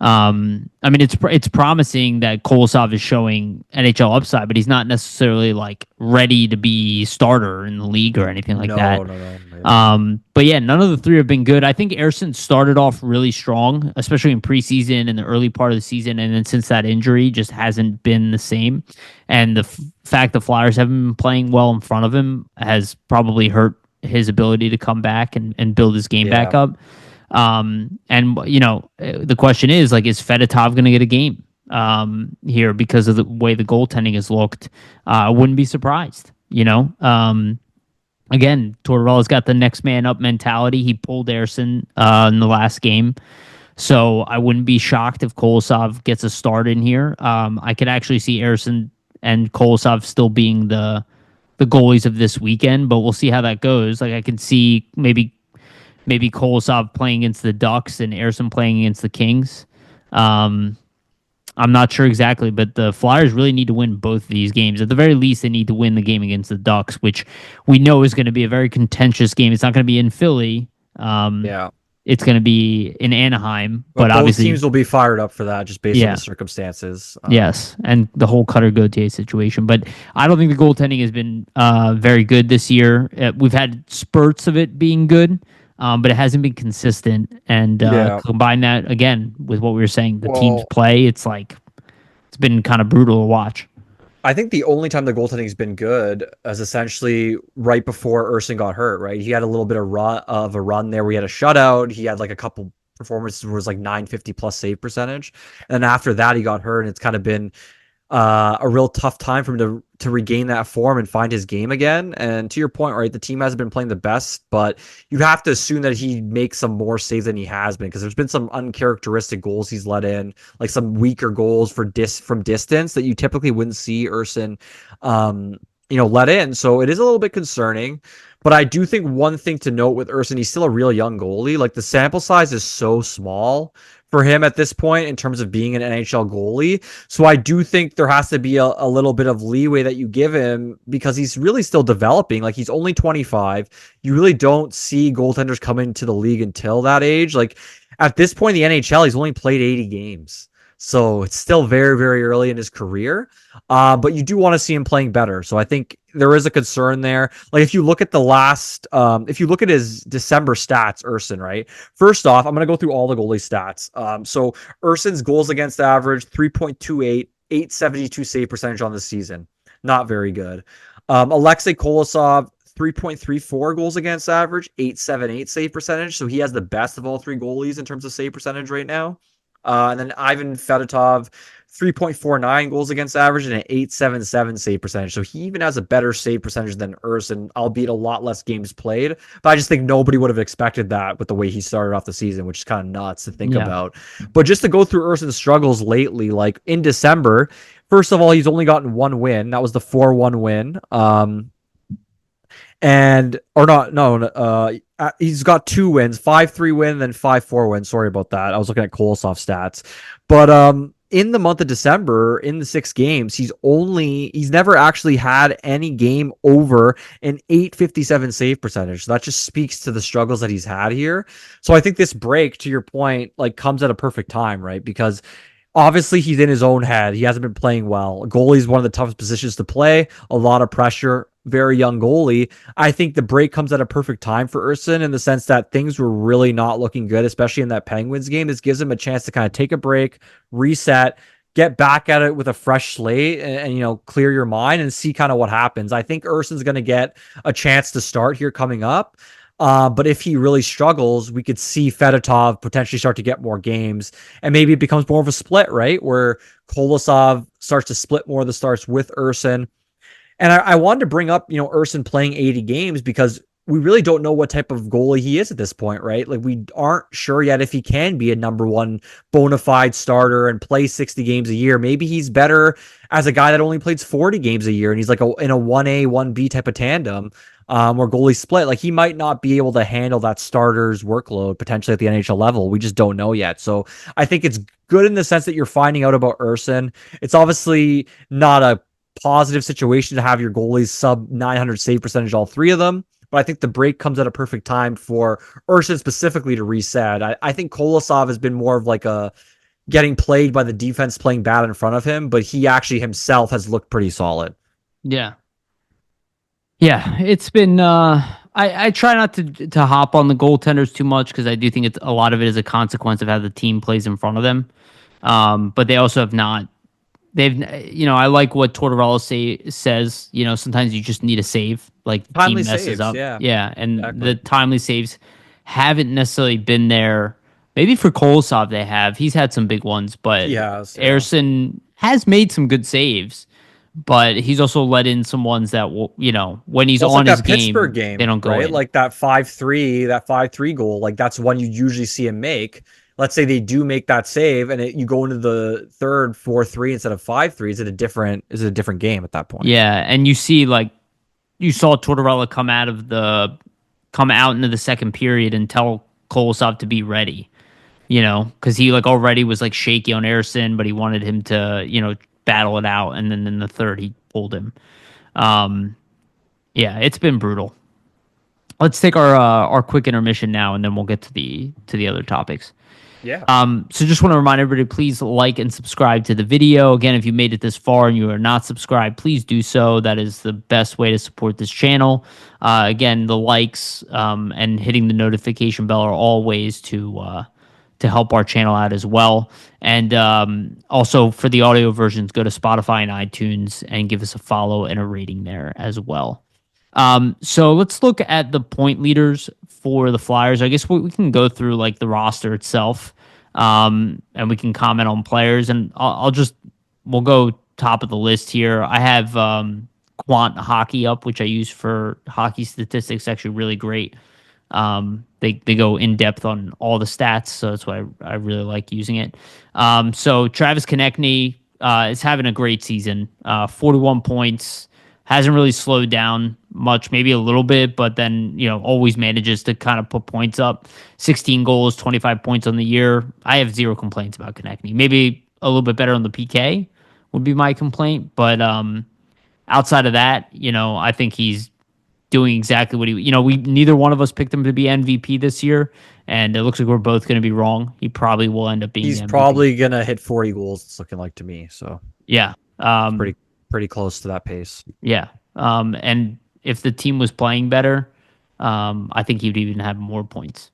I mean, it's promising that Kolosov is showing NHL upside, but he's not necessarily like ready to be starter in the league or anything like that. No. But yeah, none of the three have been good. I think Ersson started off really strong, especially in preseason and the early part of the season, and then since that injury, just hasn't been the same. And the fact the Flyers haven't been playing well in front of him has probably hurt his ability to come back and build his game back Yeah. up. And the question is like, is Fedotov going to get a game here because of the way the goaltending has looked? I wouldn't be surprised. Again, Tortorella's got the next man up mentality. He pulled Ersson in the last game. So I wouldn't be shocked if Kolosov gets a start in here. I could actually see Ersson and Kolosov still being the goalies of this weekend. But we'll see how that goes. Like I can see maybe Kolosov playing against the Ducks and Ersson playing against the Kings. Um, I'm not sure exactly, but the Flyers really need to win both of these games. At the very least, they need to win the game against the Ducks, which we know is going to be a very contentious game. It's not going to be in Philly. Um, Yeah. it's going to be in Anaheim, But but both obviously, teams will be fired up for that just based on the yeah, circumstances. yes, and the whole Cutter Gauthier situation. But I don't think the goaltending has been very good this year. We've had spurts of it being good, but it hasn't been consistent. And Yeah. combine that again with what we were saying, the teams Well, play. It's like it's been kind of brutal to watch. I think the only time the goaltending's been good is essentially right before Urson got hurt, right? He had a little bit of a run there where he had a shutout. He had like a couple performances where it was like 950 plus save percentage. And then after that, he got hurt, and it's kind of been a real tough time for him to regain that form and find his game again. And to your point, right, the team hasn't been playing the best, but you have to assume that he makes some more saves than he has been because there's been some uncharacteristic goals he's let in, like some weaker goals from distance that you typically wouldn't see Urson, let in. So it is a little bit concerning. But I do think one thing to note with Urson, he's still a real young goalie. Like the sample size is so small for him at this point in terms of being an NHL goalie. So I do think there has to be a little bit of leeway that you give him because he's really still developing. Like he's only 25. You really don't see goaltenders come into the league until that age. Like at this point in the NHL, he's only played 80 games. So it's still very, very early in his career. But you do want to see him playing better. So I think there is a concern there. Like if you look at if you look at his December stats, Urson, right? First off, I'm going to go through all the goalie stats. So Urson's goals against average, 3.28, 872 save percentage on the season. Not very good. Alexei Kolosov, 3.34 goals against average, 878 save percentage. So he has the best of all three goalies in terms of save percentage right now. And then Ivan Fedotov, 3.49 goals against average and an 877 save percentage. So he even has a better save percentage than Urson, albeit a lot less games played. But I just think nobody would have expected that with the way he started off the season, which is kind of nuts to think about. But just to go through Urson's struggles lately, like in December, first of all, he's only gotten one win. That was the 4-1 win. And or not no he's got two wins, 5-3 win, then 5-4 win. Sorry about that, I was looking at Kolosov stats. But in the month of December, in the 6 games, he's never actually had any game over an 857 save percentage. So that just speaks to the struggles that he's had here. So I think this break, to your point, like comes at a perfect time, right? Because obviously he's in his own head. He hasn't been playing well. Goalie is one of the toughest positions to play, a lot of pressure, very young goalie. I think the break comes at a perfect time for Urson in the sense that things were really not looking good, especially in that Penguins game. This gives him a chance to kind of take a break, reset, get back at it with a fresh slate and clear your mind and see kind of what happens. I think Urson's going to get a chance to start here coming up. But if he really struggles, we could see Fedotov potentially start to get more games, and maybe it becomes more of a split, right? Where Kolosov starts to split more of the starts with Urson. And I wanted to bring up, Urson playing 80 games because we really don't know what type of goalie he is at this point, right? Like we aren't sure yet if he can be a number one bona fide starter and play 60 games a year. Maybe he's better as a guy that only plays 40 games a year and he's like in a 1A, 1B type of tandem. Or goalie split, like he might not be able to handle that starter's workload potentially at the NHL level. We just don't know yet. So I think it's good in the sense that you're finding out about Urson. It's obviously not a positive situation to have your goalies sub 900 save percentage, all three of them. But I think the break comes at a perfect time for Urson specifically to reset. I think Kolosov has been more of like a getting played by the defense playing bad in front of him, but he actually himself has looked pretty solid. Yeah. Yeah, it's been. I try not to hop on the goaltenders too much because I do think a lot of it is a consequence of how the team plays in front of them. But they also have not. They've. I like what Tortorella says. Sometimes you just need a save. Like the Timely team messes saves, up. yeah. Yeah, and Exactly. the timely saves haven't necessarily been there. Maybe for Kolosov they have. He's had some big ones, but He has, yeah. Ersson has made some good saves. But he's also let in some ones that will, when he's Well, it's on like his that Pittsburgh game, they game, don't go right? in. Like that 5-3 goal. Like that's one you usually see him make let's say they do make that save and you go into the third 4-3 instead of 5-3, is it a different game at that point? Yeah, and you see like you saw Tortorella come out into the second period and tell Kolosov to be ready. Because he like already was like shaky on Erison, but he wanted him to battle it out, and then in the third he pulled him. Um, yeah, it's been brutal. Let's take our quick intermission now, and then we'll get to the other topics. Yeah. So just want to remind everybody, please like and subscribe to the video. Again, if you made it this far and you are not subscribed, please do so. That is the best way to support this channel. Again, the likes and hitting the notification bell are all ways to help our channel out as well. And also for the audio versions, go to Spotify and iTunes and give us a follow and a rating there as well. So let's look at the point leaders for the Flyers. I guess we can go through like the roster itself, and we can comment on players. And we'll go top of the list here. I have Quant Hockey up, which I use for hockey statistics. Actually, really great. They go in depth on all the stats, so that's why I really like using it. So Travis Konechny is having a great season. 41 points. Hasn't really slowed down much, maybe a little bit, but then, always manages to kind of put points up. 16 goals, 25 points on the year. I have zero complaints about Konechny. Maybe a little bit better on the PK would be my complaint, but outside of that, I think he's doing exactly what we neither one of us picked him to be MVP this year, and it looks like we're both going to be wrong. He probably will end up being He's the MVP. probably going to hit 40 goals, it's looking like to me, so. Yeah. Pretty close to that pace. Yeah. And if the team was playing better, I think he'd even have more points.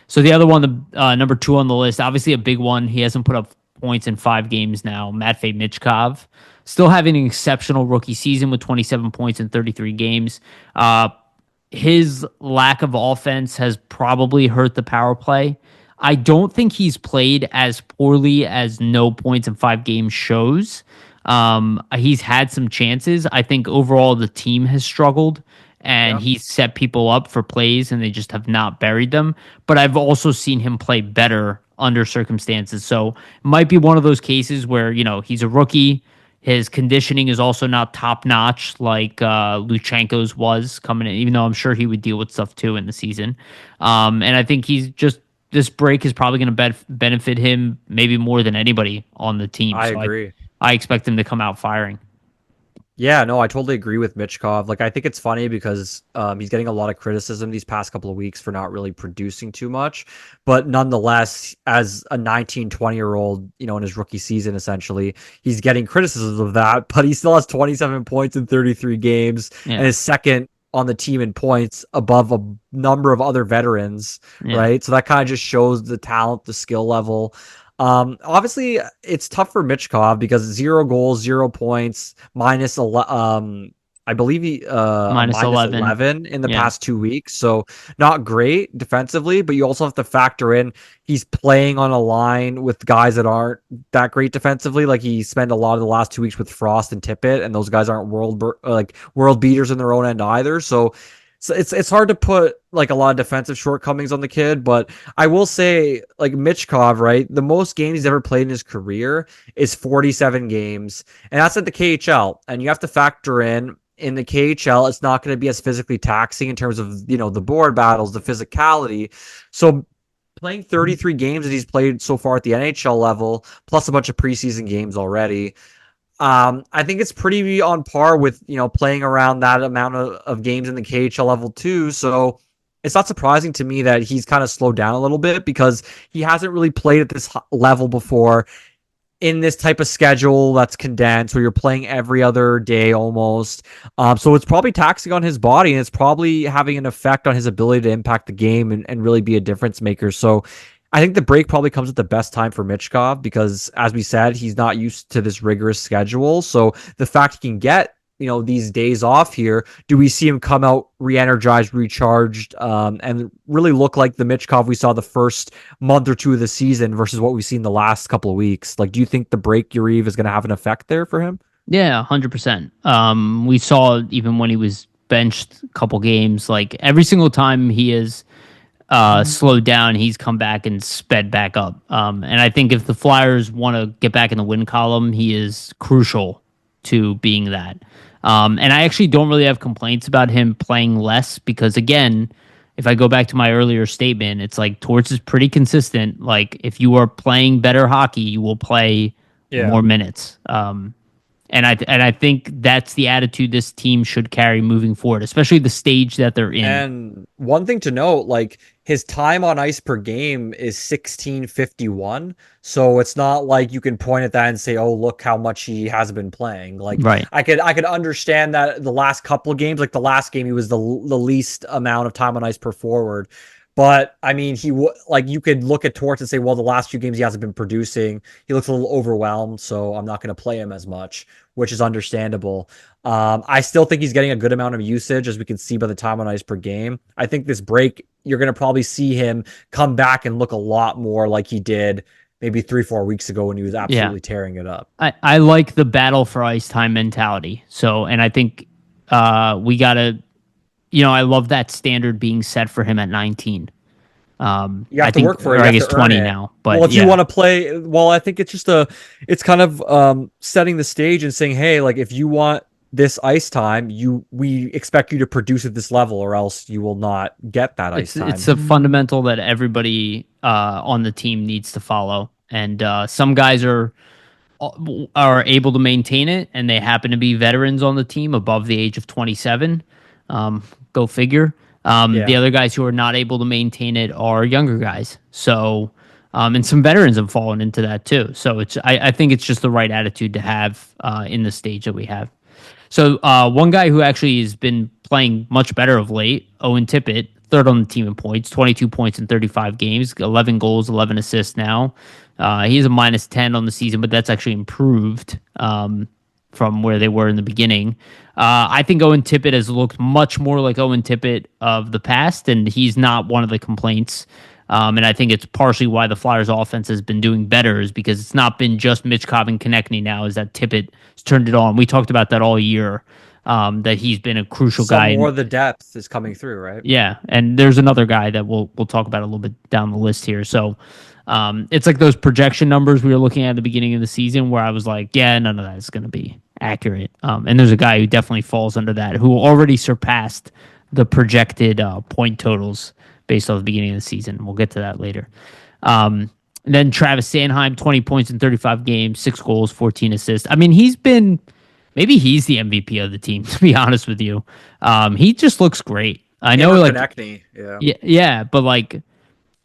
So the other one, the number 2 on the list, obviously a big one. He hasn't put up points in 5 games now. Matvei Michkov, still having an exceptional rookie season with 27 points in 33 games. His lack of offense has probably hurt the power play. I don't think he's played as poorly as no points in 5 games shows. He's had some chances. I think overall the team has struggled, and he's set people up for plays and they just have not buried them. But I've also seen him play better under circumstances. So it might be one of those cases where, he's a rookie. His conditioning is also not top notch like Luchenko's was coming in, even though I'm sure he would deal with stuff too in the season. And I think this break is probably going to benefit him maybe more than anybody on the team. I agree. I expect him to come out firing. Yeah, no, I totally agree with Michkov. Like, I think it's funny because he's getting a lot of criticism these past couple of weeks for not really producing too much. But nonetheless, as a 19, 20-year-old, in his rookie season, essentially, he's getting criticism of that. But he still has 27 points in 33 games and is second on the team in points above a number of other veterans, right? So that kind of just shows the talent, the skill level. Obviously, it's tough for Michkov because 0 goals, 0 points, minus I believe he minus 11 in the past 2 weeks. So not great defensively, but you also have to factor in he's playing on a line with guys that aren't that great defensively. Like he spent a lot of the last 2 weeks with Frost and Tippett, and those guys aren't world beaters in their own end either. So it's hard to put like a lot of defensive shortcomings on the kid, but I will say like Michkov, right? The most games he's ever played in his career is 47 games, and that's at the KHL. And you have to factor in the KHL, it's not going to be as physically taxing in terms of, the board battles, the physicality. So playing 33 games that he's played so far at the NHL level, plus a bunch of preseason games already, I think it's pretty on par with, playing around that amount of games in the KHL level too. So it's not surprising to me that he's kind of slowed down a little bit because he hasn't really played at this level before in this type of schedule that's condensed where you're playing every other day almost. So it's probably taxing on his body, and it's probably having an effect on his ability to impact the game and really be a difference maker. So I think the break probably comes at the best time for Michkov because, as we said, he's not used to this rigorous schedule. So the fact he can get, these days off here, do we see him come out re-energized, recharged, and really look like the Michkov we saw the first month or 2 of the season versus what we've seen the last couple of weeks? Like, do you think the break, Yariv, is going to have an effect there for him? Yeah, 100%. We saw even when he was benched a couple games, like every single time he is slowed down, he's come back and sped back up. And I think if the Flyers want to get back in the win column, he is crucial to being that. And I actually don't really have complaints about him playing less because, again, if I go back to my earlier statement, it's like Torts is pretty consistent. Like if you are playing better hockey, you will play Yeah. more minutes. And I think that's the attitude this team should carry moving forward, especially the stage that they're in. And one thing to note, like his time on ice per game is 1651. So it's not like you can point at that and say, "Oh, look how much he has been playing." Like Right. I could understand that the last couple of games, like the last game, he was the least amount of time on ice per forward. But I mean, like you could look at Torts and say, well, the last few games he hasn't been producing. He looks a little overwhelmed, so I'm not going to play him as much, which is understandable. I still think he's getting a good amount of usage, as we can see by the time on ice per game. I think this break, you're going to probably see him come back and look a lot more like he did maybe 3-4 weeks ago when he was Yeah. absolutely tearing it up. I like the battle for ice time mentality. So, and I think we got to, I love that standard being set for him at 19. You have I to think, work for it. or You I have guess to earn 20 it. now. But Well, if yeah, you want to play, well, I think it's just it's kind of setting the stage and saying, hey, like if you want this ice time, we expect you to produce at this level, or else you will not get that ice time. it's a fundamental that everybody on the team needs to follow. And some guys are able to maintain it, and they happen to be veterans on the team above the age of 27. Go figure. The Yeah. other guys who are not able to maintain it are younger guys. So, and some veterans have fallen into that too. So I think it's just the right attitude to have in the stage that we have. So one guy who actually has been playing much better of late, Owen Tippett, third on the team in points, 22 points in 35 games, 11 goals, 11 assists now. He's a -10 on the season, but that's actually improved from where they were in the beginning. I think Owen Tippett has looked much more like Owen Tippett of the past, and he's not one of the complaints. And I think it's partially why the Flyers offense has been doing better is because it's not been just Michkov and Konechny now, is that Tippett has turned it on. We talked about that all year, that he's been a crucial Some guy. more of the depth is coming through, right? Yeah, and there's another guy that we'll talk about a little bit down the list here. So it's like those projection numbers we were looking at the beginning of the season where I was like, yeah, none of that is going to be accurate. And there's a guy who definitely falls under that, who already surpassed the projected point totals based off the beginning of the season. We'll get to that later. And then Travis Sanheim, 20 points in 35 games, 6 goals, 14 assists. I mean, maybe he's the MVP of the team, to be honest with you. He just looks great. I know, like, Konechny, yeah. Yeah, but like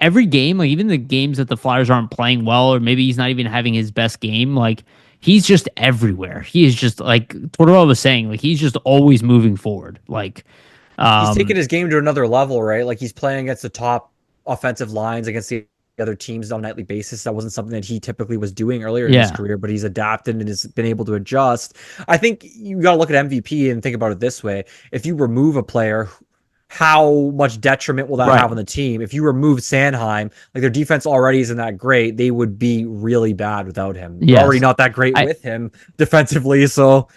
every game, like even the games that the Flyers aren't playing well, or maybe he's not even having his best game, like he's just everywhere. He is just like Tortorella was saying, like he's just always moving forward. Like He's taking his game to another level, right? Like he's playing against the top offensive lines against the other teams on a nightly basis. That wasn't something that he typically was doing earlier in his career, but he's adapted and has been able to adjust. I think you got to look at MVP and think about it this way. If you remove a player, how much detriment will that have on the team? If you remove Sanheim, like their defense already isn't that great, they would be really bad without him. They're already not that great with him defensively, so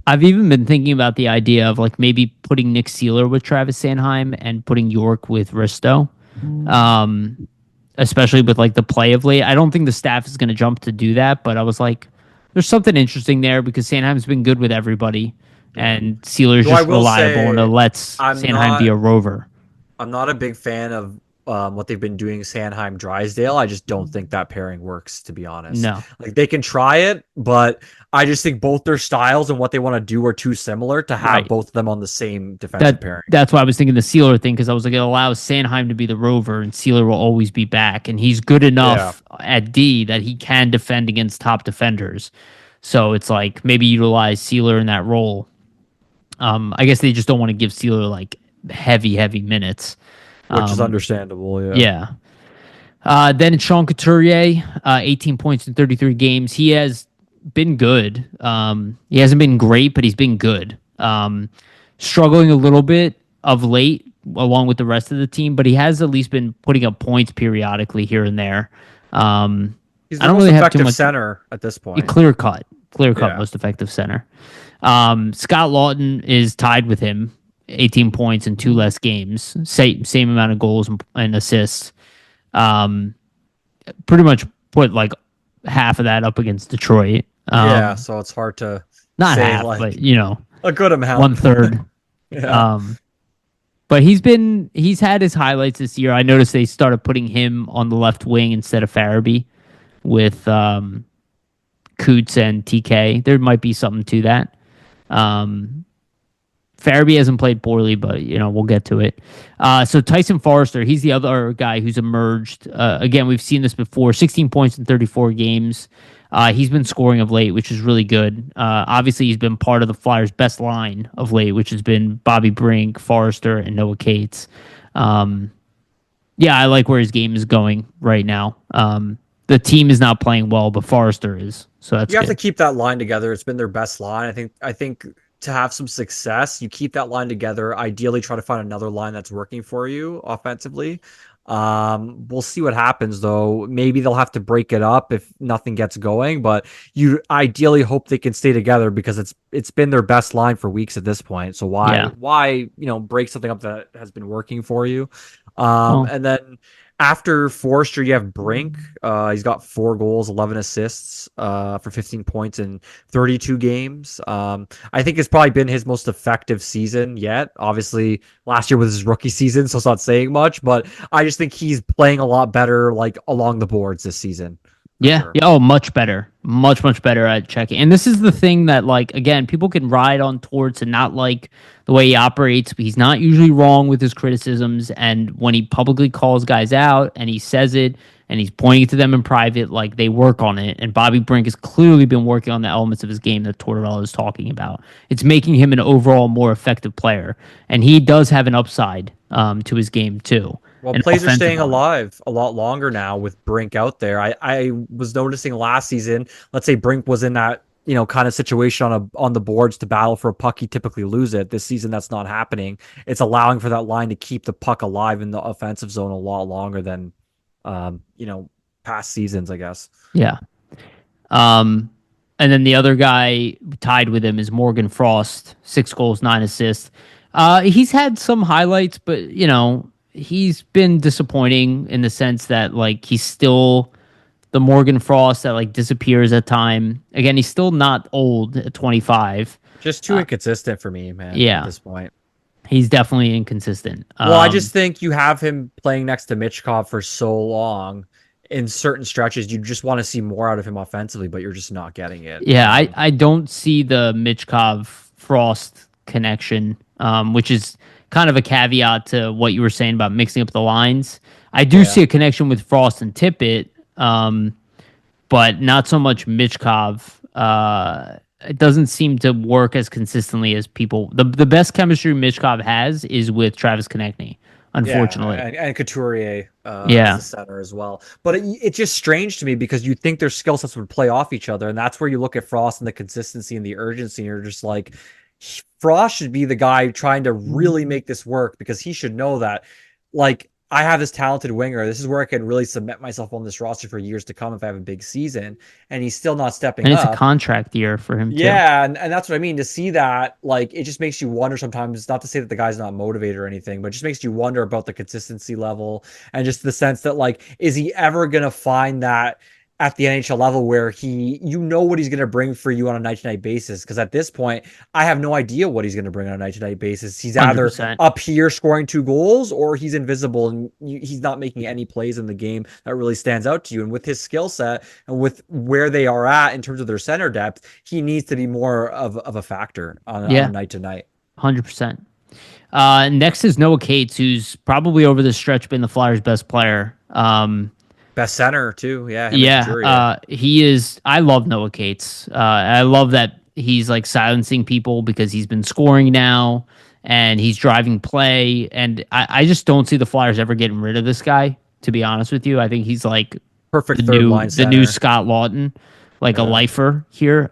I've even been thinking about the idea of like maybe putting Nick Seeler with Travis Sanheim and putting York with Risto, especially with like the play of late. I don't think the staff is going to jump to do that, but I was like, there's something interesting there because Sanheim's been good with everybody, and Sealer's just reliable and it lets Sanheim be a rover. I'm not a big fan of what they've been doing Sanheim Drysdale. I just don't think that pairing works, to be honest. No. Like they can try it, but I just think both their styles and what they want to do are too similar to have both of them on the same defensive pairing. That's why I was thinking the Sealer thing, because I was like, it allows Sanheim to be the rover and Sealer will always be back. And he's good enough at D that he can defend against top defenders. So it's like maybe utilize Sealer in that role. I guess they just don't want to give Sealer like heavy minutes. Which is understandable, yeah. Then Sean Couturier, 18 points in 33 games. He has been good. He hasn't been great, but he's been good. Struggling a little bit of late, along with the rest of the team, but he has at least been putting up points periodically here and there. He's the I don't most really have effective too much center at this point. Clear cut, most effective center. Scott Lawton is tied with him 18 points in two less games, same amount of goals and assists. Um, Pretty much put like half of that up against Detroit. Yeah, so it's hard to Not say half, but like a good one amount. third. Yeah. Um, but he's had his highlights this year. I noticed they started putting him on the left wing instead of Farabee with Coots and TK. There might be something to that. Um, Farabee hasn't played poorly, but we'll get to it. So Tyson Forrester, he's the other guy who's emerged. Again, we've seen this before. 16 points in 34 games. He's been scoring of late, which is really good. Obviously, he's been part of the Flyers' best line of late, which has been Bobby Brink, Forrester, and Noah Cates. Um, yeah, I like where his game is going right now. The team is not playing well, but Forrester is, so that's You have to good. keep that line together. It's been their best line. I think to have some success, you keep that line together. Ideally, try to find another line that's working for you offensively. We'll see what happens though. Maybe they'll have to break it up if nothing gets going, but you ideally hope they can stay together because it's been their best line for weeks at this point. So Yeah. why break something up that has been working for you? Well, And then after Forrester, you have Brink. He's got 4 goals, 11 assists, for 15 points in 32 games. I think it's probably been his most effective season yet. Obviously, last year was his rookie season, so it's not saying much, but I just think he's playing a lot better, like along the boards this season, for yeah, sure. yeah. Oh, much better, much better at checking. And this is the thing that, like, again, people can ride on towards and not like the way he operates, but he's not usually wrong with his criticisms. And when he publicly calls guys out and he says it and he's pointing to them in private, like they work on it. And Bobby Brink has clearly been working on the elements of his game that Tortorella is talking about. It's making him an overall more effective player, and he does have an upside to his game too, Well, an plays are offensive staying one. alive a lot longer now with Brink out there. I was noticing last season, let's say Brink was in that, kind of situation on the boards to battle for a puck, he typically lose it. This season that's not happening. It's allowing for that line to keep the puck alive in the offensive zone a lot longer than um, you know, past seasons, I guess. Yeah. Um, and then the other guy tied with him is Morgan Frost, 6 goals, 9 assists. He's had some highlights, but he's been disappointing in the sense that like he's still the Morgan Frost that like disappears at time. Again, he's still not old at 25. Just too Uh, inconsistent for me, man, at yeah, this point. he's definitely inconsistent. Well, I just think you have him playing next to Mitchkov for so long. In certain stretches, you just want to see more out of him offensively, but you're just not getting it. Yeah, I don't see the Mitchkov Frost connection, which is kind of a caveat to what you were saying about mixing up the lines. I do Yeah. see a connection with Frost and Tippett, but not so much Mitchkov. It doesn't seem to work as consistently as people. The best chemistry Mitchkov has is with Travis Konechny, Yeah, unfortunately. and Couturier as Yeah, the center as well. But it's just strange to me because you think their skill sets would play off each other, and that's where you look at Frost and the consistency and the urgency, and you're just like, Frost should be the guy trying to really make this work because he should know that, like, I have this talented winger. This is where I can really cement myself on this roster for years to come if I have a big season, and he's still not stepping and it's a up. contract year for him too. Yeah, and that's what I mean. To see that, like, it just makes you wonder sometimes, not to say that the guy's not motivated or anything, but it just makes you wonder about the consistency level and just the sense that, like, is he ever gonna find that at the NHL level where what he's gonna bring for you on a night-to-night basis? Because at this point, I have no idea what he's gonna bring on a night-to-night basis. He's Hundred either percent. up here scoring 2 goals or he's invisible and he's not making any plays in the game that really stands out to you. And with his skill set and with where they are at in terms of their center depth, he needs to be more of a factor on a Yeah, night to night. 100%. Next is Noah Cates, who's probably over the stretch been the Flyers' best player. Best center too, yeah, him and Yeah, Couturier. he is. I love Noah Cates. I love that he's like silencing people because he's been scoring now and he's driving play. And I just don't see the Flyers ever getting rid of this guy. To be honest with you, I think he's like Perfect the third new line the new center. Scott Lawton, like a Yeah. lifer here.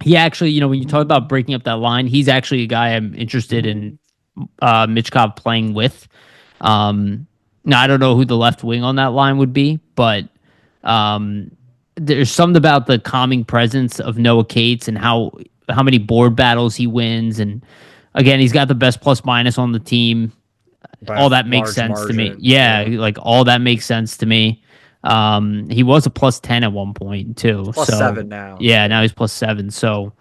He actually, when you talk about breaking up that line, he's actually a guy I'm interested in Mitchkov playing with. Um, Now I don't know who the left wing on that line would be, but um, there's something about the calming presence of Noah Cates and how many board battles he wins, and Again, he's got the best plus minus on the team. by a All that makes large sense to me. margin. Yeah, Yeah, like all that makes sense to me. He was a plus 10 at one point he's too. plus So seven now. yeah, now So he's plus 7. So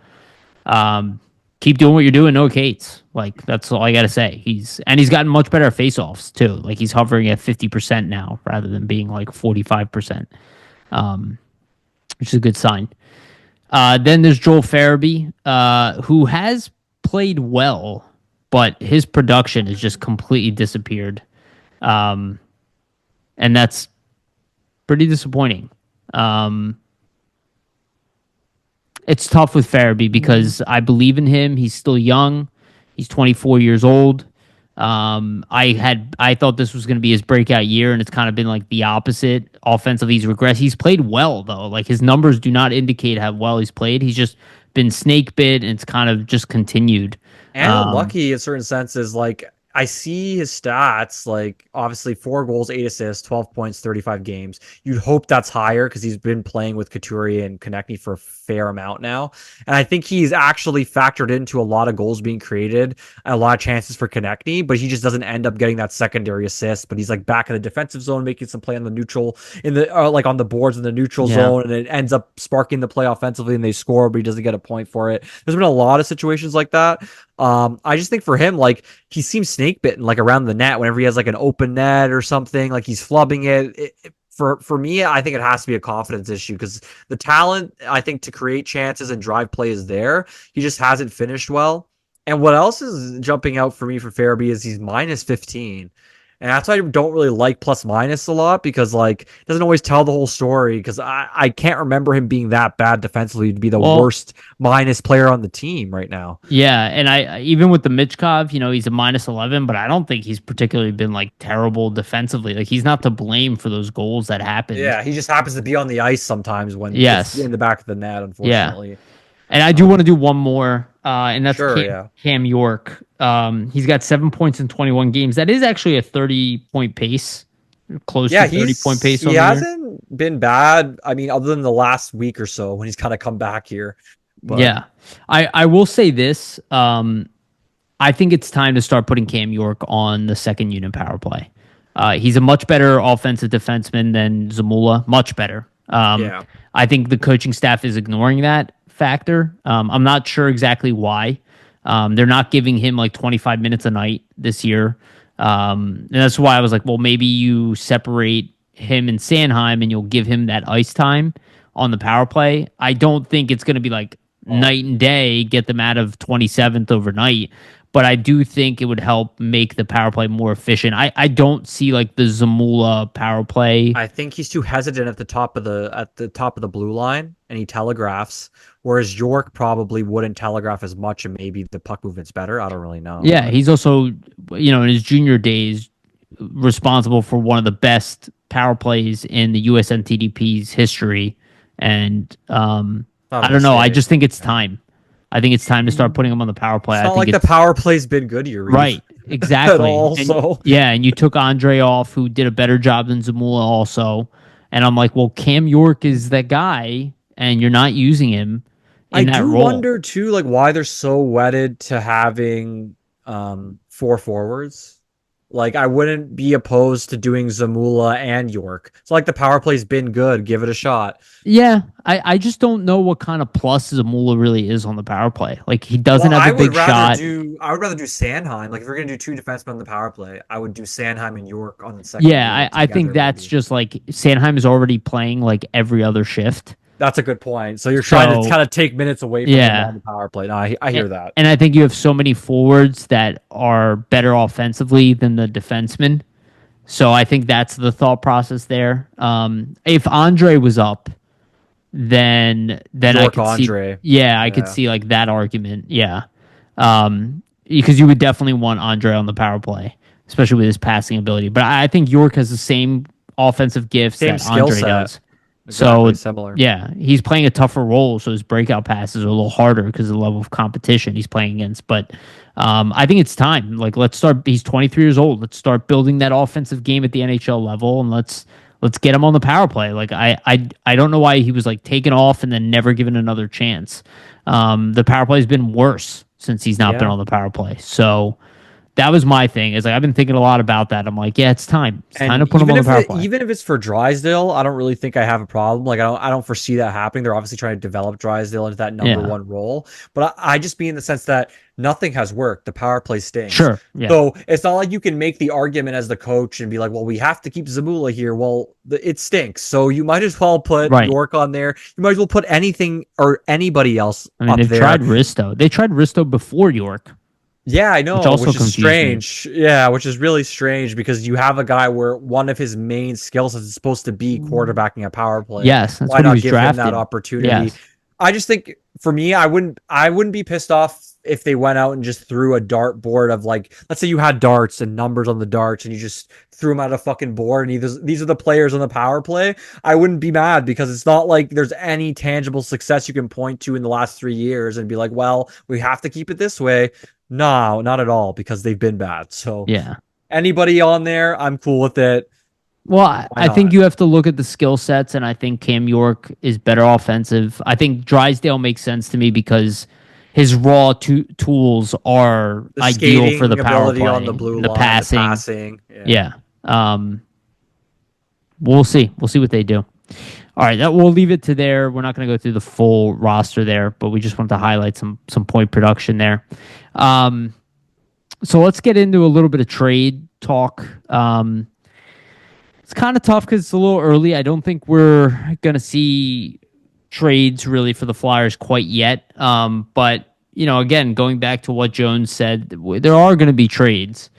um, keep doing what you're doing. No Kates. Like that's all I gotta say. He's gotten much better at face-offs too. Like he's hovering at 50% now rather than being like 45%, um, which is a good sign. Then there's Joel Farabee, who has played well, but his production has just completely disappeared. Um, and that's pretty disappointing. Um, it's tough with Farabee because I believe in him. He's still young. He's 24 years old. I thought this was going to be his breakout year, and it's kind of been like the opposite. Offensively, he's regressed. He's played well though. Like his numbers do not indicate how well he's played. He's just been snake bit, and it's kind of just continued. and Um, unlucky in certain senses. Like I see his stats, like obviously 4 goals, 8 assists, 12 points, 35 games. You'd hope that's higher because he's been playing with Couturier and Konechny for a fair amount now. And I think he's actually factored into a lot of goals being created, and a lot of chances for Konechny, but he just doesn't end up getting that secondary assist. But he's like back in the defensive zone, making some play on the neutral in the like on the boards in the neutral yeah. zone, and it ends up sparking the play offensively, and they score, but he doesn't get a point for it. There's been a lot of situations like that. I just think for him, like he seems snake bitten, like around the net whenever he has like an open net or something, like he's flubbing it. For me, I think it has to be a confidence issue because the talent, I think, to create chances and drive play is there. He just hasn't finished well. And what else is jumping out for me for Farabee is he's minus 15. And that's why I don't really like plus minus a lot because like it doesn't always tell the whole story because I can't remember him being that bad defensively to be the Well, worst minus player on the team right now. yeah, and even with the Mitchkov, he's a minus 11, but I don't think he's particularly been like terrible defensively. Like he's not to blame for those goals that happened. Yeah, he just happens to be on the ice sometimes when it's Yes, in the back of the net, yeah, unfortunately. and I do want Um, to do one more, and that's sure, yeah. Cam York. He's got 7 points in 21 games. That is actually a 30-point pace, close Yeah, to 30-point pace he on the year. hasn't been bad. I mean, other than the last week or so when he's kind of come back here. But Yeah, I will say this. I think it's time to start putting Cam York on the second unit power play. He's a much better offensive defenseman than Zamula, much better. yeah. I think the coaching staff is ignoring that factor. I'm not sure exactly why. They're not giving him like 25 minutes a night this year. And that's why I was like, well, maybe you separate him and Sanheim and you'll give him that ice time on the power play. I don't think it's going to be like Well, night and day, get them out of 27th overnight. But I do think it would help make the power play more efficient. I don't see like the Zamula power play. I think he's too hesitant at the top of the blue line and he telegraphs, whereas York probably wouldn't telegraph as much and maybe the puck movement's better. I don't really know. Yeah, But he's also, in his junior days, responsible for one of the best power plays in the USNTDP's history. And not a I don't know. I mistake. just think it's time. I think it's time to start putting him on the power play. It's I not think like the it's power play's been good, Yariv. right. At Exactly. all. And So yeah, and you took Andre off, who did a better job than Zamula also. And I'm like, well, Cam York is that guy, and you're not using him I in that do role. wonder too, like why they're so wedded to having 4 forwards. Like I wouldn't be opposed to doing Zamula and York. So like the power play's been good. Give it a shot. Yeah, I just don't know what kind of plus Zamula really is on the power play. Like he Well, doesn't have a big shot. I would rather do Sanheim. Like if you're gonna do 2 defensemen on the power play, I would do Sanheim and York on the second Yeah, unit I think together. that's Maybe just like Sanheim is already playing like every other shift. that's a good point. So you're trying to So kind of take minutes away from him yeah, on the power play. No, I hear that. and I think you have so many forwards that are better offensively than the defensemen. So I think that's the thought process there. If Andre was up, then I York could see, Andre. yeah, I could Yeah. see like that argument, yeah, because you would definitely want Andre on the power play, especially with his passing ability. But I think York has the same offensive gifts Same that skill Andre set. does. Exactly So similar. yeah, he's playing a tougher role, so his breakout passes are a little harder because of the level of competition he's playing against. But I think it's time. Like, let's start. He's 23 years old. Let's start building that offensive game at the NHL level, and let's get him on the power play. Like, I don't know why he was like taken off and then never given another chance. The power play has been worse since he's not been Yeah. on the power play. So that was my thing. Is like I've been thinking a lot about that. I'm like, yeah, it's time. It's time And to put him on the power play. even if it's for Drysdale, I don't really think I have a problem. Like I don't foresee that happening. They're obviously trying to develop Drysdale into that number Yeah. one role. But I just mean in the sense that nothing has worked. The power play stinks. Sure. Yeah. So it's not like you can make the argument as the coach and be like, well, we have to keep Zamula here. Well, it stinks. So you might as well put Right. York on there. You might as well put anything or anybody else I mean, up they've there. tried Risto. They tried Risto before York, Yeah, I which know, also which is confused me. strange. Yeah, which is really strange because you have a guy where one of his main skills is supposed to be quarterbacking a power play. Yes, that's Why what he not was give him that drafted. opportunity? Yes. I just think for me, I wouldn't be pissed off if they went out and just threw a dart board of like, let's say you had darts and numbers on the darts and you just threw them at a fucking board and these are the players on the power play. I wouldn't be mad because it's not like there's any tangible success you can point to in the last 3 years and be like, well, we have to keep it this way. No, not at all, because they've been bad. So Yeah. anybody on there, I'm cool with it. Well, I Why I think not? you have to look at the skill sets, and I think Cam York is better offensive. I think Drysdale makes sense to me because his raw tools are The ideal for the skating power ability on play the blue and the line, the passing. passing. Yeah. Yeah. Um, we'll see. We'll see what they do. All right, that we'll leave it to there. We're not going to go through the full roster there, but we just want to highlight some point production there. Um, so let's get into a little bit of trade talk. It's kind of tough because it's a little early. I don't think we're going to see trades really for the Flyers quite yet. But, you know, again, going back to what Jones said, there are going to be trades.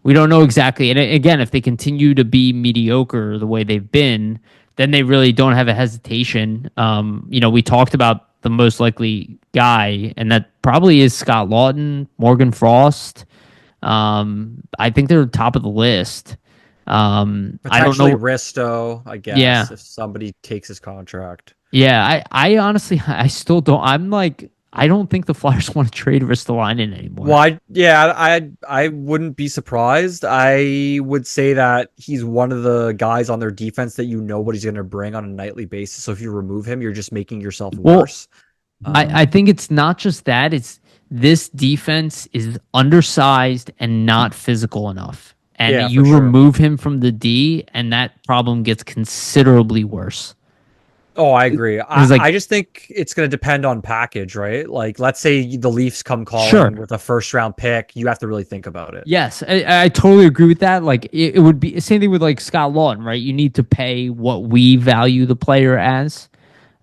We don't know exactly. And again, if they continue to be mediocre the way they've been, then they really don't have a hesitation. You know, we talked about the most likely guy, and that probably is Scott Lawton, Morgan Frost. I think they're top of the list. I don't Potentially know. Risto, I Yeah. guess, if somebody takes his contract. Yeah. I honestly, I still don't. I'm like, I don't think the Flyers want to trade Ristolainen anymore. Well, I wouldn't be surprised. I would say that he's one of the guys on their defense that you know what he's going to bring on a nightly basis. So if you remove him, you're just making yourself Well, worse. I think it's not just that. It's this defense is undersized and not physical enough. And Yeah, you for sure. remove him from the D, and that problem gets considerably worse. Oh, I agree. It's like, I just think it's going to depend on package, right? Like, let's say the Leafs come sure. calling with a first round pick. You have to really think about it. Yes, I totally agree with that. Like it would be same thing with like Scott Lawton, right? You need to pay what we value the player as,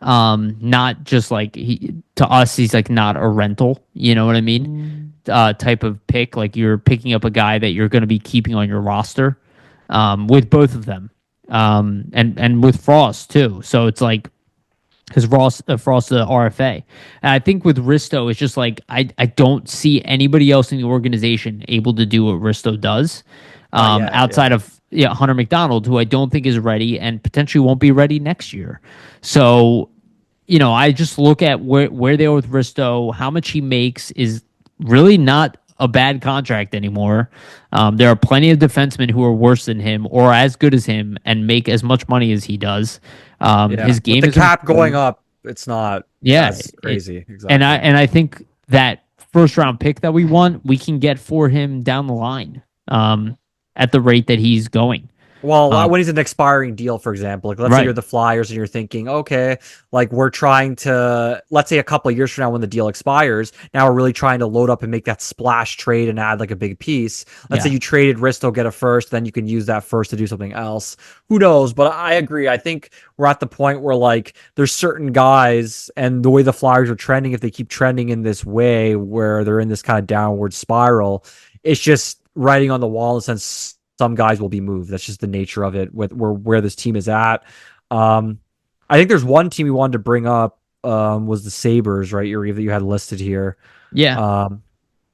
not just like to us. He's like not a rental. You know what I mean? Type of pick. Like you're picking up a guy that you're going to be keeping on your roster, with both of them, and with Frost too. So it's like because Frost the RFA. And I think with Risto, it's just like I don't see anybody else in the organization able to do what Risto does, Not yet. outside Yeah. of Hunter McDonald, who I don't think is ready and potentially won't be ready next year. So I just look at where they are with Risto. How much he makes is really not a bad contract anymore. There are plenty of defensemen who are worse than him or as good as him and make as much money as he does. Yeah. His With game the is cap going improved. up, it's not Yeah, as crazy. and I Exactly. and I think that first round pick that we want, we can get for him down the line, at the rate that he's going. Well, Um, when he's an expiring deal, for example, like let's say you're right. the Flyers and you're thinking, okay, like we're trying to, let's say a couple of years from now when the deal expires, now we're really trying to load up and make that splash trade and add like a big piece. Let's say Yeah. you traded Risto, get a first, then you can use that first to do something else. Who knows? But I agree. I think we're at the point where like there's certain guys and the way the Flyers are trending, if they keep trending in this way where they're in this kind of downward spiral, it's just writing on the wall in the sense some guys will be moved. That's just the nature of it with where this team is at. I think there's one team we wanted to bring up, was the Sabres, right? Yariv, that you had listed here. Yeah.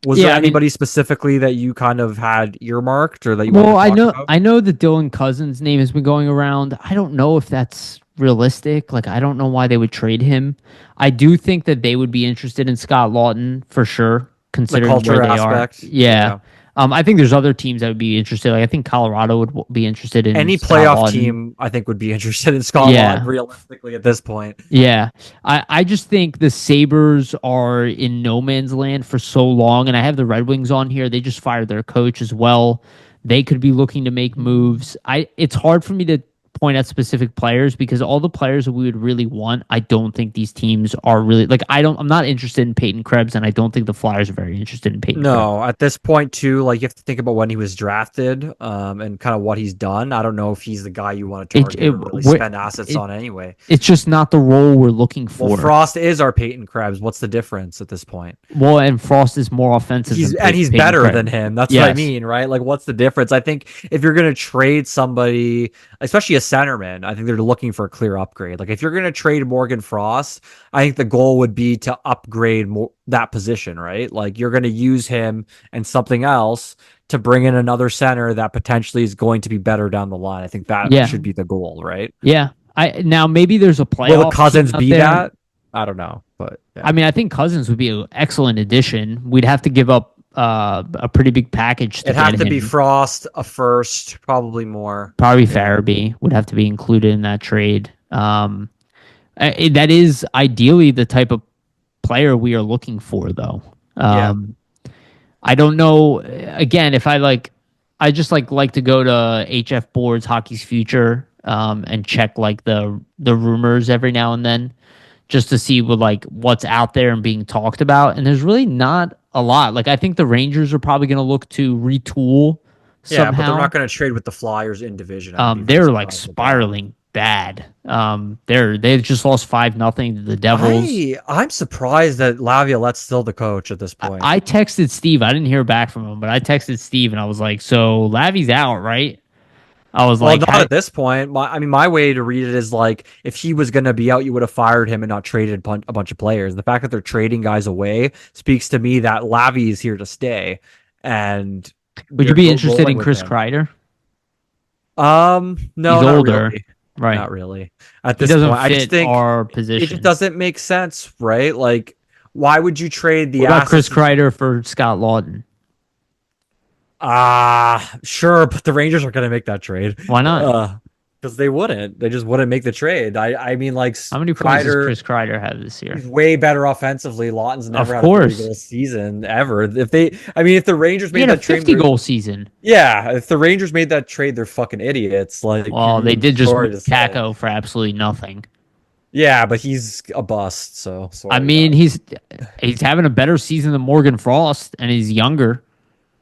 Was there Yeah. I mean, anybody specifically that you kind of had earmarked or that you wanted well, to I talk know about? I know that Dylan Cousins' name has been going around. I don't know if that's realistic. Like, I don't know why they would trade him. I do think that they would be interested in Scott Lawton for sure, The considering where culture they are. aspect. Yeah. Yeah. I think there's other teams that would be interested. Like I think Colorado would be interested in Any Scott playoff Lawton. team, I think, would be interested in Scott Lawton, Yeah, realistically, at this point. yeah. I just think the Sabres are in no man's land for so long, and I have the Red Wings on here. They just fired their coach as well. They could be looking to make moves. It's hard for me to point at specific players because all the players that we would really want, I don't think these teams are really like I'm not interested in Peyton Krebs, and I don't think the Flyers are very interested in Peyton Krebs. No, at this point too, like you have to think about when he was drafted, and kind of what he's done. I don't know if he's the guy you want to It, target it, or really spend assets on anyway. it's just not the role we're looking Well, for. Frost is our Peyton Krebs. What's the difference at this point? Well, and Frost is more offensive than He's Peyton better Krebs. than him. That's what I Yes. mean, right? Like, what's the difference? I think if you're gonna trade somebody, especially a centerman, I think they're looking for a clear upgrade. Like, if you're gonna trade Morgan Frost, I think the goal would be to upgrade that position, right? Like, you're gonna use him and something else to bring in another center that potentially is going to be better down the line. I think that Yeah. should be the goal, right? Yeah. Now maybe there's a playoff. Will the Cousins team out be there. that? I don't know, but yeah. I mean, I think Cousins would be an excellent addition. We'd have to give up a pretty big package to It'd have get to him. be Frost, a first, probably more. Probably Farabee would have to be included in that trade. That is ideally the type of player we are looking for, though. Yeah. I don't know. Again, if I just like to go to HF Boards Hockey's Future and check like the rumors every now and then, just to see what's out there and being talked about. And there's really not a lot. Like I think the Rangers are probably going to look to retool Yeah, somehow. but they're not going to trade with the Flyers in division. They're like spiraling bad. They've just lost 5-0 to the Devils. I'm surprised that Laviolette's still the coach at this point. I texted Steve. I didn't hear back from him, but I texted Steve and I was like, "So Lavi's out, right?" I was well, like, not at this point. My way to read it is like if he was going to be out, you would have fired him and not traded a bunch of players. The fact that they're trading guys away speaks to me that Lavi is here to stay. And would you be interested in Chris Kreider? No, He's not older. really. Right. Not really. At He this doesn't point, I just fit think our position. it just doesn't make sense, right? Like, why would you trade the What about Chris assets? Kreider for Scott Lawton? Sure, but the Rangers are going to make that trade. Why not? Because they wouldn't. They just wouldn't make the trade. I mean, like, How many points does Chris Kreider have this year? He's way better offensively. Lawton's never Of had a course. 30-goal season ever. If the Rangers He made had a that trade, 50-goal season. yeah, if the Rangers made that trade, they're fucking idiots. Like, Well, they did just sorry move to say. Kako for absolutely nothing. Yeah, but he's a bust. So sorry, I mean, guys. he's having a better season than Morgan Frost, and he's younger.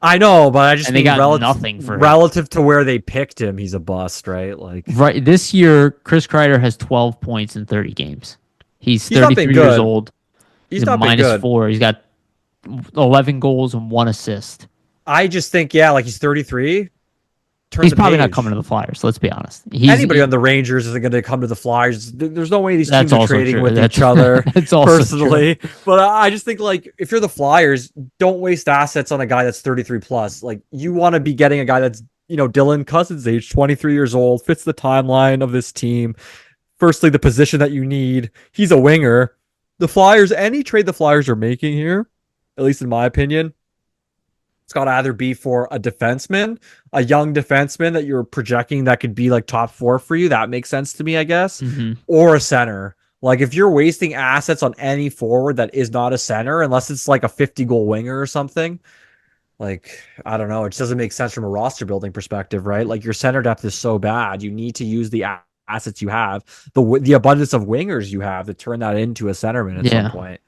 I know, but I just And they mean got nothing for him. relative to where they picked him, he's a bust, right? Like, Right this year, Chris Kreider has 12 points in 30 games. He's He's not 33 been years good. old. he's not been good. -4. He's got 11 goals and 1 assist. I just think, yeah, like he's 33. He's probably not coming to the Flyers. Let's be honest. Anybody on the Rangers isn't going to come to the Flyers. There's no way these That's teams are also trading true. with That's- each other that's also personally. But I just think, like, if you're the Flyers, don't waste assets on a guy that's 33 plus. Like, you want to be getting a guy that's, Dylan Cousins' age, 23 years old, fits the timeline of this team. Firstly, the position that you need. He's a winger. The Flyers, any trade the Flyers are making here, at least in my opinion, it's got to either be for a defenseman, a young defenseman that you're projecting that could be like top 4 for you. That makes sense to me, I guess. Mhm. Or a center. Like if you're wasting assets on any forward that is not a center, unless it's like a 50-goal winger or something, like, I don't know. It just doesn't make sense from a roster building perspective, right? Like your center depth is so bad. You need to use the assets you have, the abundance of wingers you have to turn that into a centerman at some point.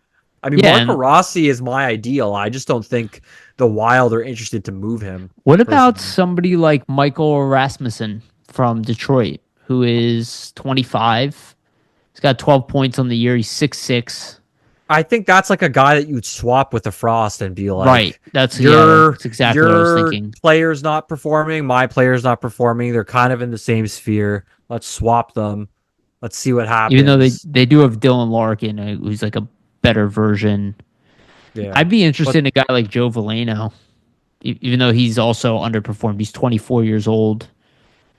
I mean, Marco Rossi is my ideal. I just don't think the Wild are interested to move him. What about somebody like Michael Rasmussen from Detroit, who is 25? He's got 12 points on the year. He's 6'6". I think that's like a guy that you'd swap with the Frost and be like, right. That's exactly what I was thinking. Your player's not performing. My player's not performing. They're kind of in the same sphere. Let's swap them. Let's see what happens. Even though they do have Dylan Larkin, who's like a better version. Yeah. I'd be interested in a guy like Joe Veleno, even though he's also underperformed. He's 24 years old.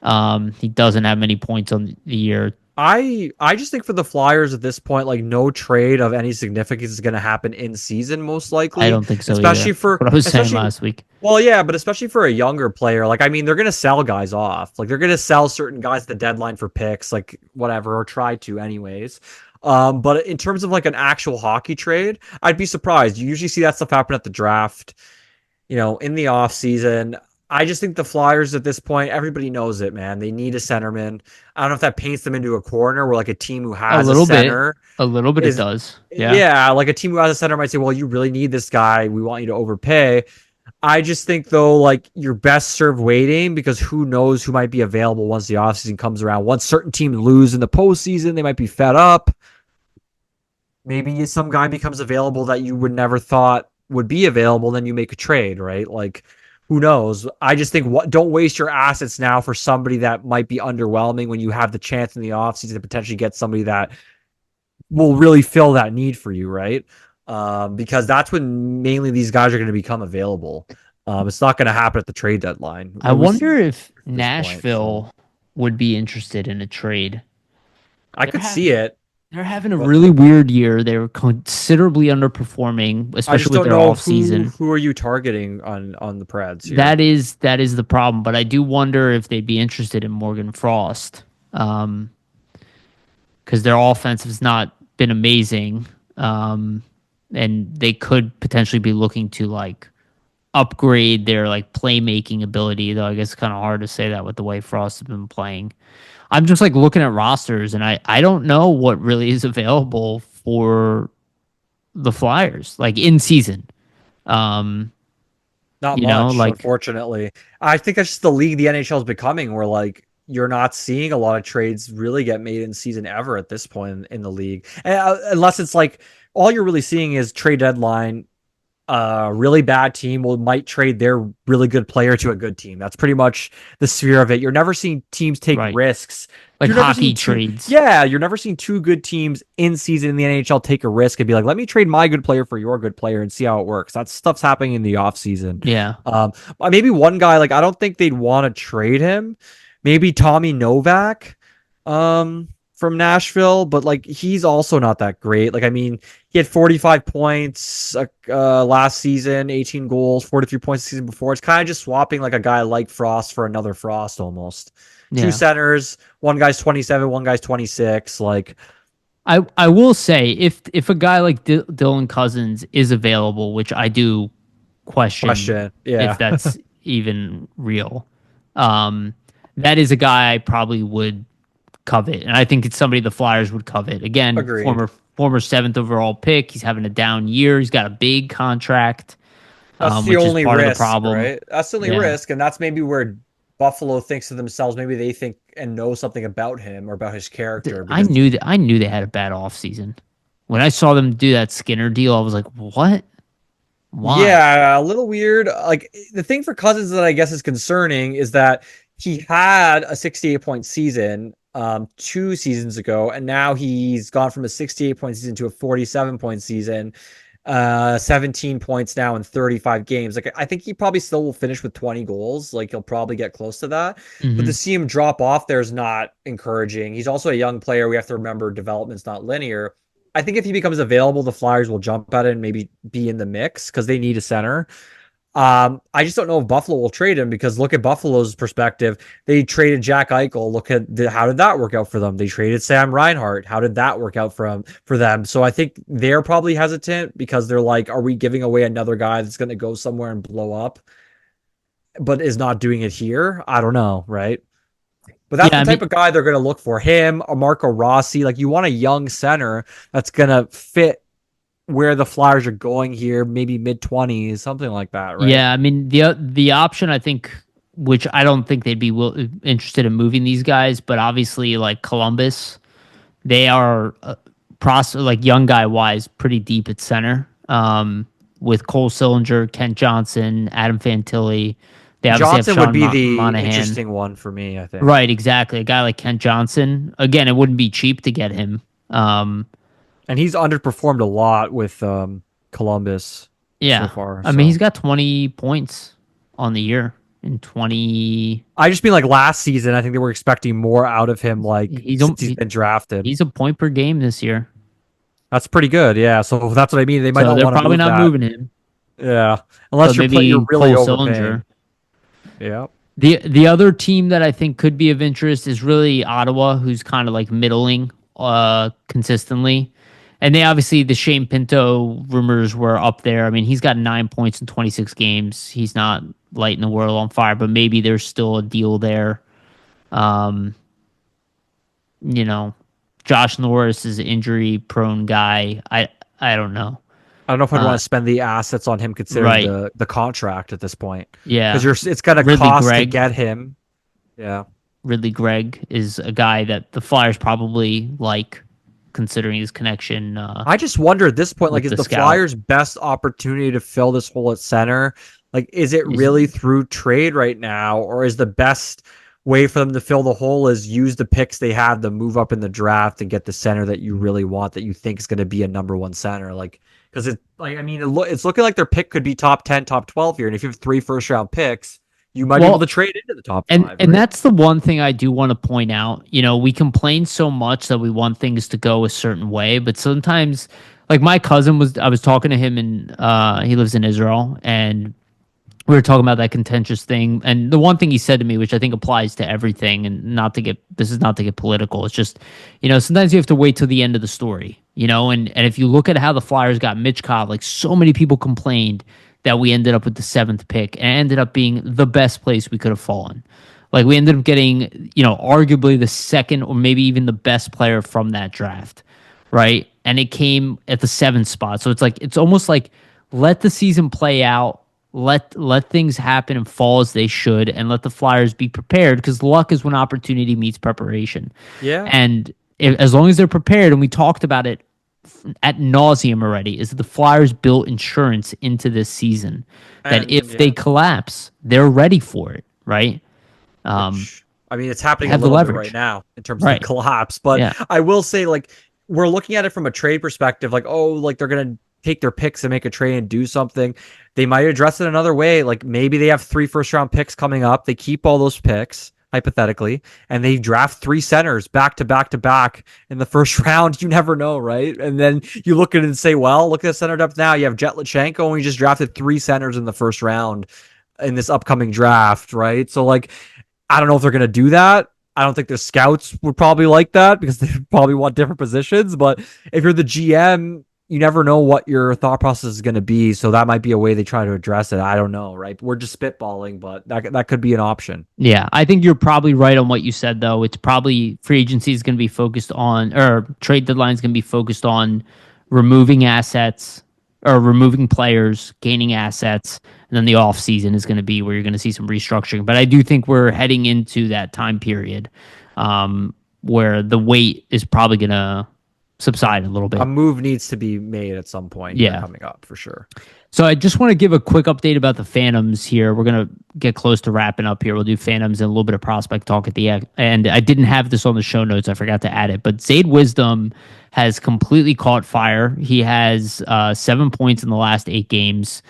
He doesn't have many points on the year. I just think for the Flyers at this point, like no trade of any significance is going to happen in season, most I likely. don't think so Especially either. for, What I was saying especially, last week. well, yeah, but especially for a younger player. Like, I mean, they're going to sell guys off. Like, they're going to sell certain guys at the deadline for picks, like whatever, or try to, anyways. But in terms of like an actual hockey trade, I'd be surprised. You usually see that stuff happen at the draft, in the off season. I just think the Flyers at this point, everybody knows it, man. They need a centerman. I don't know if that paints them into a corner where like a team who A has a little bit. center A little bit it is, does. Yeah. yeah, like a team who has a center might say, well, you really need this guy. We want you to overpay. I just think though, like you're best served waiting because who knows who might be available once the offseason comes around. Once certain teams lose in the postseason, they might be fed up. Maybe some guy becomes available that you would never thought would be available, then you make a trade, right? Like, who knows? I just think don't waste your assets now for somebody that might be underwhelming when you have the chance in the offseason to potentially get somebody that will really fill that need for you, right? Because that's when mainly these guys are going to become available. It's not going to happen at the trade deadline. I We wonder see if at this point, so Nashville would be interested in a trade. I They're could see having it, they're having a but really weird year. They're considerably underperforming, I just especially with don't their know off who season. who are you targeting on the Preds here. That is the problem. But I do wonder if they'd be interested in Morgan Frost, because their offense has not been amazing, um, and they could potentially be looking to like upgrade their like playmaking ability. Though I guess it's kind of hard to say that with the way Frost has been playing. I'm just like looking at rosters, and I don't know what really is available for the Flyers like in season. Um, Not much, like unfortunately. I think that's just the league the NHL is becoming, where like you're not seeing a lot of trades really get made in season ever at this point in the league, unless it's like all you're really seeing is trade deadline. A really bad team might trade their really good player to a good team. That's pretty much the sphere of it. You're never seeing teams take right, risks. like You're never hockey seeing two. trades. Yeah, you're never seeing two good teams in season in the NHL take a risk and be like, let me trade my good player for your good player and see how it works. That stuff's happening in the offseason. Yeah, Maybe one guy, like I don't think they'd want to trade him. Maybe Tommy Novak. From Nashville, but like he's also not that great. Like I mean, he had 45 points last season, 18 goals, 43 points the season before. It's kind of just swapping like a guy like Frost for another Frost almost. Two yeah. centers, one guy's 27, one guy's 26. Like I will say if a guy like Dylan Cousins is available, which I do question question, if yeah, that's even real, um, that is a guy I probably would covet, and I think it's somebody the Flyers would covet. Again, agreed. former seventh overall pick. He's having a down year. He's got a big contract, That's the which is only part of the risk, problem. right? That's the only Yeah, risk, and that's maybe where Buffalo thinks to themselves. Maybe they think and know something about him or about his character because I knew they had a bad offseason. When I saw them do that Skinner deal, I was like, what? Why? yeah, a little weird. Like the thing for Cousins that I guess is concerning is that he had a 68 point season 2 seasons ago, and now he's gone from a 68 point season to a 47-point season. 17 points now in 35 games. Like I think he probably still will finish with 20 goals. Like he'll probably get close to that. But to Hmm. see him drop off there is not encouraging. He's also a young player. We have to remember development's not linear. I think if he becomes available, the Flyers will jump at it and maybe be in the mix because they need a center. I just don't know if Buffalo will trade him because look at Buffalo's perspective. They traded Jack Eichel. Look at how did that work out for them? They traded Sam Reinhart. How did that work out for them? So I think they're probably hesitant because they're like, are we giving away another guy that's going to go somewhere and blow up, but is not doing it here? I don't know, right? But that's Yeah, the I type mean, of guy they're going to look for. Him, or Marco Rossi. Like you want a young center that's going to fit where the Flyers are going here, maybe mid 20s, something like that, right? yeah, I mean the option I think, which I don't think they'd be interested in moving these guys, but obviously like Columbus, they are like young guy wise pretty deep at center. With Cole Sillinger, Kent Johnson, Adam Fantilli, they obviously have Johnson would Sean be the Monahan. interesting one for me, I think. Right, exactly. A guy like Kent Johnson. Again, it wouldn't be cheap to get him. Um, And he's underperformed a lot with Columbus so yeah. far. I mean, he's So got 20 points on the year. in 20. I just mean like last season. I think they were expecting more out of him. Like He's since he's been drafted, he's a point per game this year, that's pretty good. Yeah. So that's what I mean. They might so not they're want to probably move not that. moving him. Yeah. So Unless you're maybe really Cole overpaying. Sillinger. Yeah. The other team that I think could be of interest is really Ottawa, who's kind of like middling consistently. And they obviously the Shane Pinto rumors were up there. I mean, he's got 9 points in 26 games. He's not lighting the world on fire, but maybe there's still a deal there. Um, you know, Josh Norris is an injury prone guy. I don't know. I don't know if I'd want Uh, to spend the assets on him considering right. the contract at this point because Yeah. it's gonna Ridley cost to Gregg. get him. Yeah. Ridley Gregg is a guy that the Flyers probably like, considering his connection I just wonder at this point, like, with is the the scout. Flyers' best opportunity to fill this hole at center? Like, is it Is- really through trade right now, or is the best way for them to fill the hole is use the picks they have to move up in the draft and get the center that you really want, that you think is going to be a number one center? Like, because it, like, I mean, it's looking like their pick could be top 10, top 12 here, and if you have 3 first-round picks, you might be able to Well, trade into the top and five, and right? that's the one thing I do want to point out. You know, we complain so much that we want things to go a certain way, but sometimes, like my cousin was, I was talking to him, and he lives in Israel, and we were talking about that contentious thing. And the one thing he said to me, which I think applies to everything, and not to get, this is not to get political, it's just, you know, sometimes you have to wait till the end of the story, you know, and if you look at how the Flyers got Mitch Cobb, like so many people complained that we ended up with the seventh pick, and it ended up being the best place we could have fallen. Like we ended up getting, you know, arguably the second or maybe even the best player from that draft, right? And it came at the seventh spot. So it's like, it's almost like, let the season play out, let things happen and fall as they should, and let the Flyers be prepared, because luck is when opportunity meets preparation. Yeah. And as long as they're prepared, and we talked about it at nauseum already, is that the Flyers built insurance into this season that And if they yeah, collapse, they're ready for it, right? Um, which I mean, it's happening a have the little bit right leverage, now in terms of the right? collapse. But Yeah. I will say, like, we're looking at it from a trade perspective, like, oh, like they're gonna take their picks and make a trade and do something. They might address it another way. Like maybe they have 3 first-round picks coming up. They keep all those picks hypothetically, and they draft 3 centers back to back to back in the first round. You never know, right? And then you look at it and say, well, look at the center depth now. You have Jet Lachenko, and we just drafted 3 centers in the first round in this upcoming draft, right? So like, I don't know if they're going to do that. I don't think their scouts would probably like that because they probably want different positions. But if you're the GM, you never know what your thought process is going to be. So that might be a way they try to address it. I don't know, right? We're just spitballing, but that could be an option. Yeah, I think you're probably right on what you said, though. It's probably free agency is going to be focused on, or trade deadline is going to be focused on removing assets or removing players, gaining assets. And then the off season is going to be where you're going to see some restructuring. But I do think we're heading into that time period where the weight is probably going to subside a little A bit. move needs to be made at some point here Yeah. coming up for sure. So I just want to give a quick update about the Phantoms here. We're going to get close to wrapping up here. We'll do Phantoms and a little bit of prospect talk at the end. And I didn't have this on the show notes. I forgot to add it. But Zayd Wisdom has completely caught fire. He has 7 points in the last 8 games.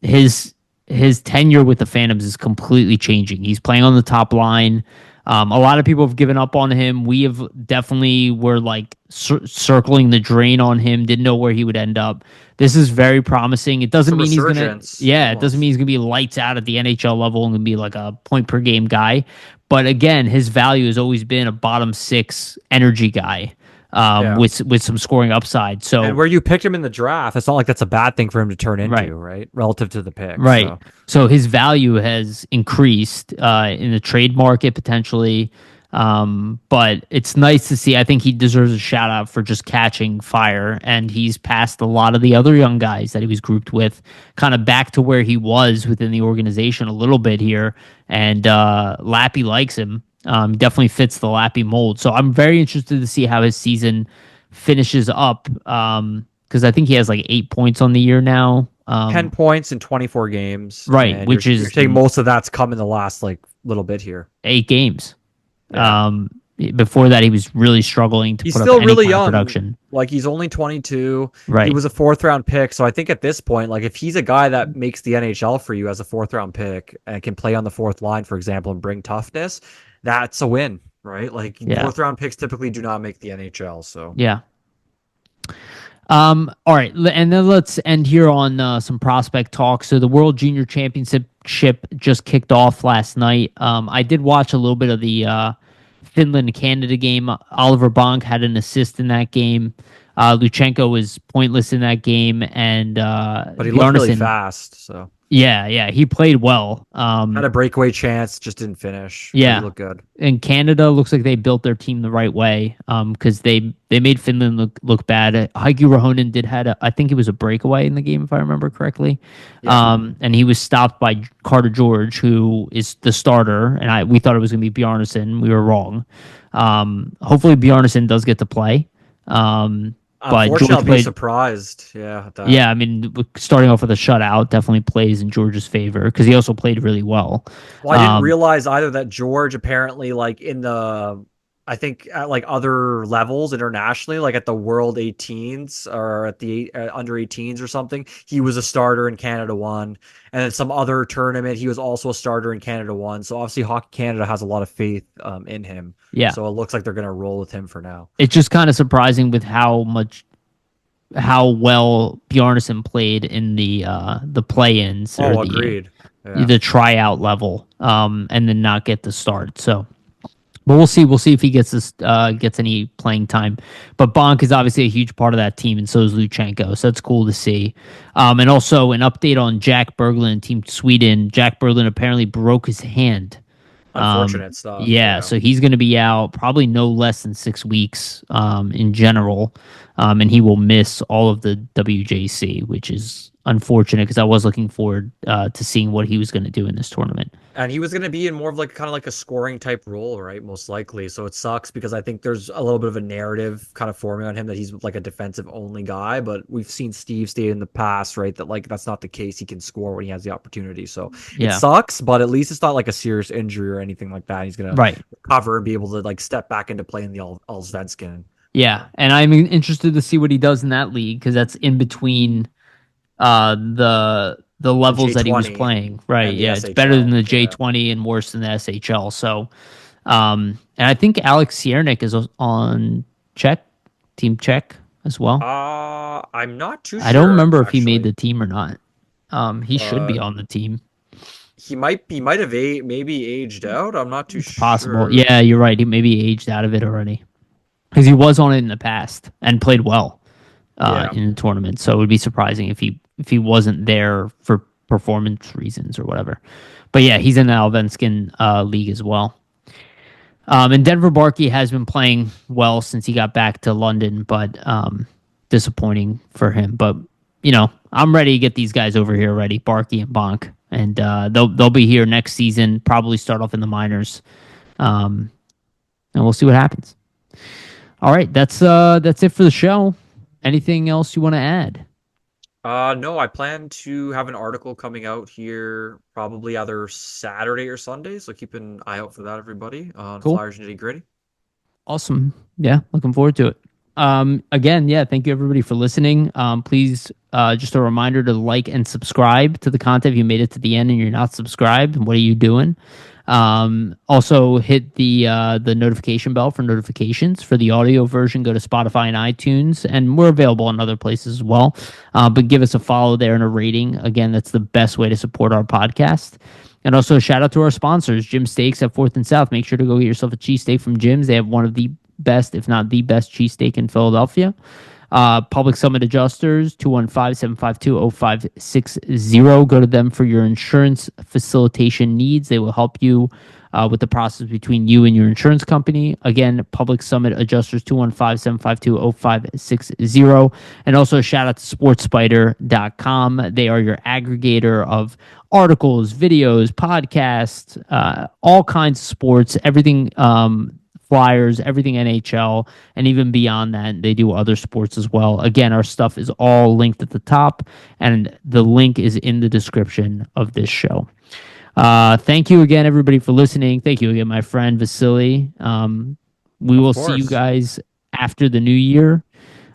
His tenure with the Phantoms is completely changing. He's playing on the top line. A lot of people have given up on him. We have definitely were like circling the drain on him. Didn't know where he would end up. This is very promising. It doesn't mean he's gonna. Resurgence, Yeah, it doesn't almost. mean he's gonna be lights out at the NHL level and gonna be like a point per game guy. But again, his value has always been a bottom six energy guy, Yeah. with some scoring upside. So And where you picked him in the draft, it's not like that's a bad thing for him to turn into, Right. right? Relative to the pick. right. So. So his value has increased in the trade market potentially. But it's nice to see. I think he deserves a shout out for just catching fire, and he's passed a lot of the other young guys that he was grouped with, kind of back to where he was within the organization a little bit here. And Lappy likes him. Definitely fits the Lappy mold. So I'm very interested to see how his season finishes up. Because I think he has like 8 points on the year now. 10 points in 24 games. Right, And which you're is saying most of that's come in the last like little bit here. 8 games. Yeah. Before that, he was really struggling to He's put up still any really kind of young. production. Like he's only 22. He Right. was a fourth round pick. So I think at this point, like if he's a guy that makes the NHL for you as a fourth round pick and can play on the fourth line, for example, and bring toughness, that's a win, right? Like Yeah. fourth round picks typically do not make the NHL. So Yeah. All right, and then let's end here on some prospect talk. So the World Junior Championship just kicked off last night. I did watch a little bit of the Finland Canada game. Oliver Bonk had an assist in that game. Luchenko was pointless in that game, and but he looked really Bjarnason, fast. So yeah, he played well. had a breakaway chance, just didn't finish, but he Yeah, looked good. and Canada looks like they built their team the right way. Because they made Finland look bad. Heikki Rahonen did had I think it was a breakaway in the game if I remember correctly. Yeah. And he was stopped by Carter George, who is the starter, and we thought it was going to be Bjarnason. We were wrong. Hopefully Bjarnason does get to play. But Unfortunately, George I'll be played. surprised. Yeah, at that. Yeah, I mean, starting off with a shutout definitely plays in George's favor because he also played really well. Well, I didn't realize either that George apparently like in the I think at like other levels internationally, like at the World 18s or at the under 18s or something, he was a starter in Canada 1, and then some other tournament he was also a starter in Canada 1. So obviously Hockey Canada has a lot of faith in him. Yeah, So it looks like they're going to roll with him for now. it's just kind of surprising with how well Bjarnason played in the play-ins or Oh, agreed. Yeah. the tryout level, and then not get the start. So, but we'll see. We'll see if he gets any playing time. But Bonk is obviously a huge part of that team, and so is Luchenko. So that's cool to see. And also an update on Jack Berglund, Team Sweden. Jack Berglund apparently broke his hand. Unfortunate stuff. Yeah, so he's going to be out probably no less than 6 weeks in general, and he will miss all of the WJC, which is unfortunate because I was looking forward to seeing what he was going to do in this tournament. And he was going to be in more of like kind of like a scoring type role, right? Most likely. So it sucks because I think there's a little bit of a narrative kind of forming on him that he's like a defensive only guy. But we've seen Steve state in the past, right, that like that's not the case. He can score when he has the opportunity. So it Yeah, sucks, but at least it's not like a serious injury or anything like that. He's going to right. recover and be able to like step back into play in the Allsvenskan. Yeah, and I'm interested to see what he does in that league because that's in between the The levels that he was J20 playing. Right. and the Yeah, it's better than SHL. the Yeah. J20 and worse than the SHL. So, and I think Alex Siernik is on Team Czech as well. I'm not too I don't sure remember if he made actually. the team or not. He should be Uh, on the team. he might have maybe aged out. I'm not too It's possible. sure. Yeah, you're right. He maybe aged out of it already because he was on it in the past and played well Yeah. in the tournament. So it would be surprising if he wasn't there for performance reasons or whatever. But yeah, he's in the Allsvenskan league as well. And Denver Barkey has been playing well since he got back to London, but disappointing for him. But I'm ready to get these guys over here ready, Barkey and Bonk, and they'll be here next season. Probably start off in the minors, and we'll see what happens. All right, that's it for the show. Anything else you want to add? No, I plan to have an article coming out here probably either Saturday or Sunday, so keep an eye out for that, everybody, on Cool. Flyers Nitty Gritty. Awesome. Yeah, looking forward to it. Again, yeah, thank you everybody for listening. Please, just a reminder to like and subscribe to the content. If you made it to the end and you're not subscribed, what are you doing? Also hit the notification bell for notifications for the audio version. Go to Spotify and iTunes, and we're available in other places as well. But give us a follow there and a rating. Again, that's the best way to support our podcast. And also a shout out to our sponsors, Jim Steaks at 4th and South. Make sure to go get yourself a cheesesteak from Jim's. They have one of the best, if not the best, cheesesteak in Philadelphia. Public Summit Adjusters, 215-752-0560. Go to them for your insurance facilitation needs. They will help you with the process between you and your insurance company. Again, Public Summit Adjusters, 215-752-0560. And also a shout out to sportspider.com. They are your aggregator of articles, videos, podcasts, all kinds of sports, everything Flyers, everything NHL, and even beyond that, they do other sports as well. Again, our stuff is all linked at the top, and the link is in the description of this show. Thank you again, everybody, for listening. Thank you again, my friend Vasili. We Of will see you course. guys after the new year.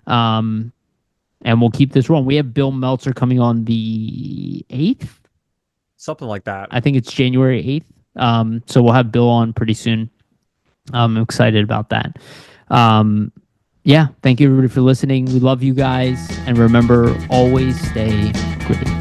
Um, and we'll keep this rolling. We have Bill Meltzer coming on the 8th. Something like that. I think it's January 8th. So we'll have Bill on pretty soon. I'm excited about that. Um, yeah, thank you everybody for listening. We love you guys. And remember, always stay gritty.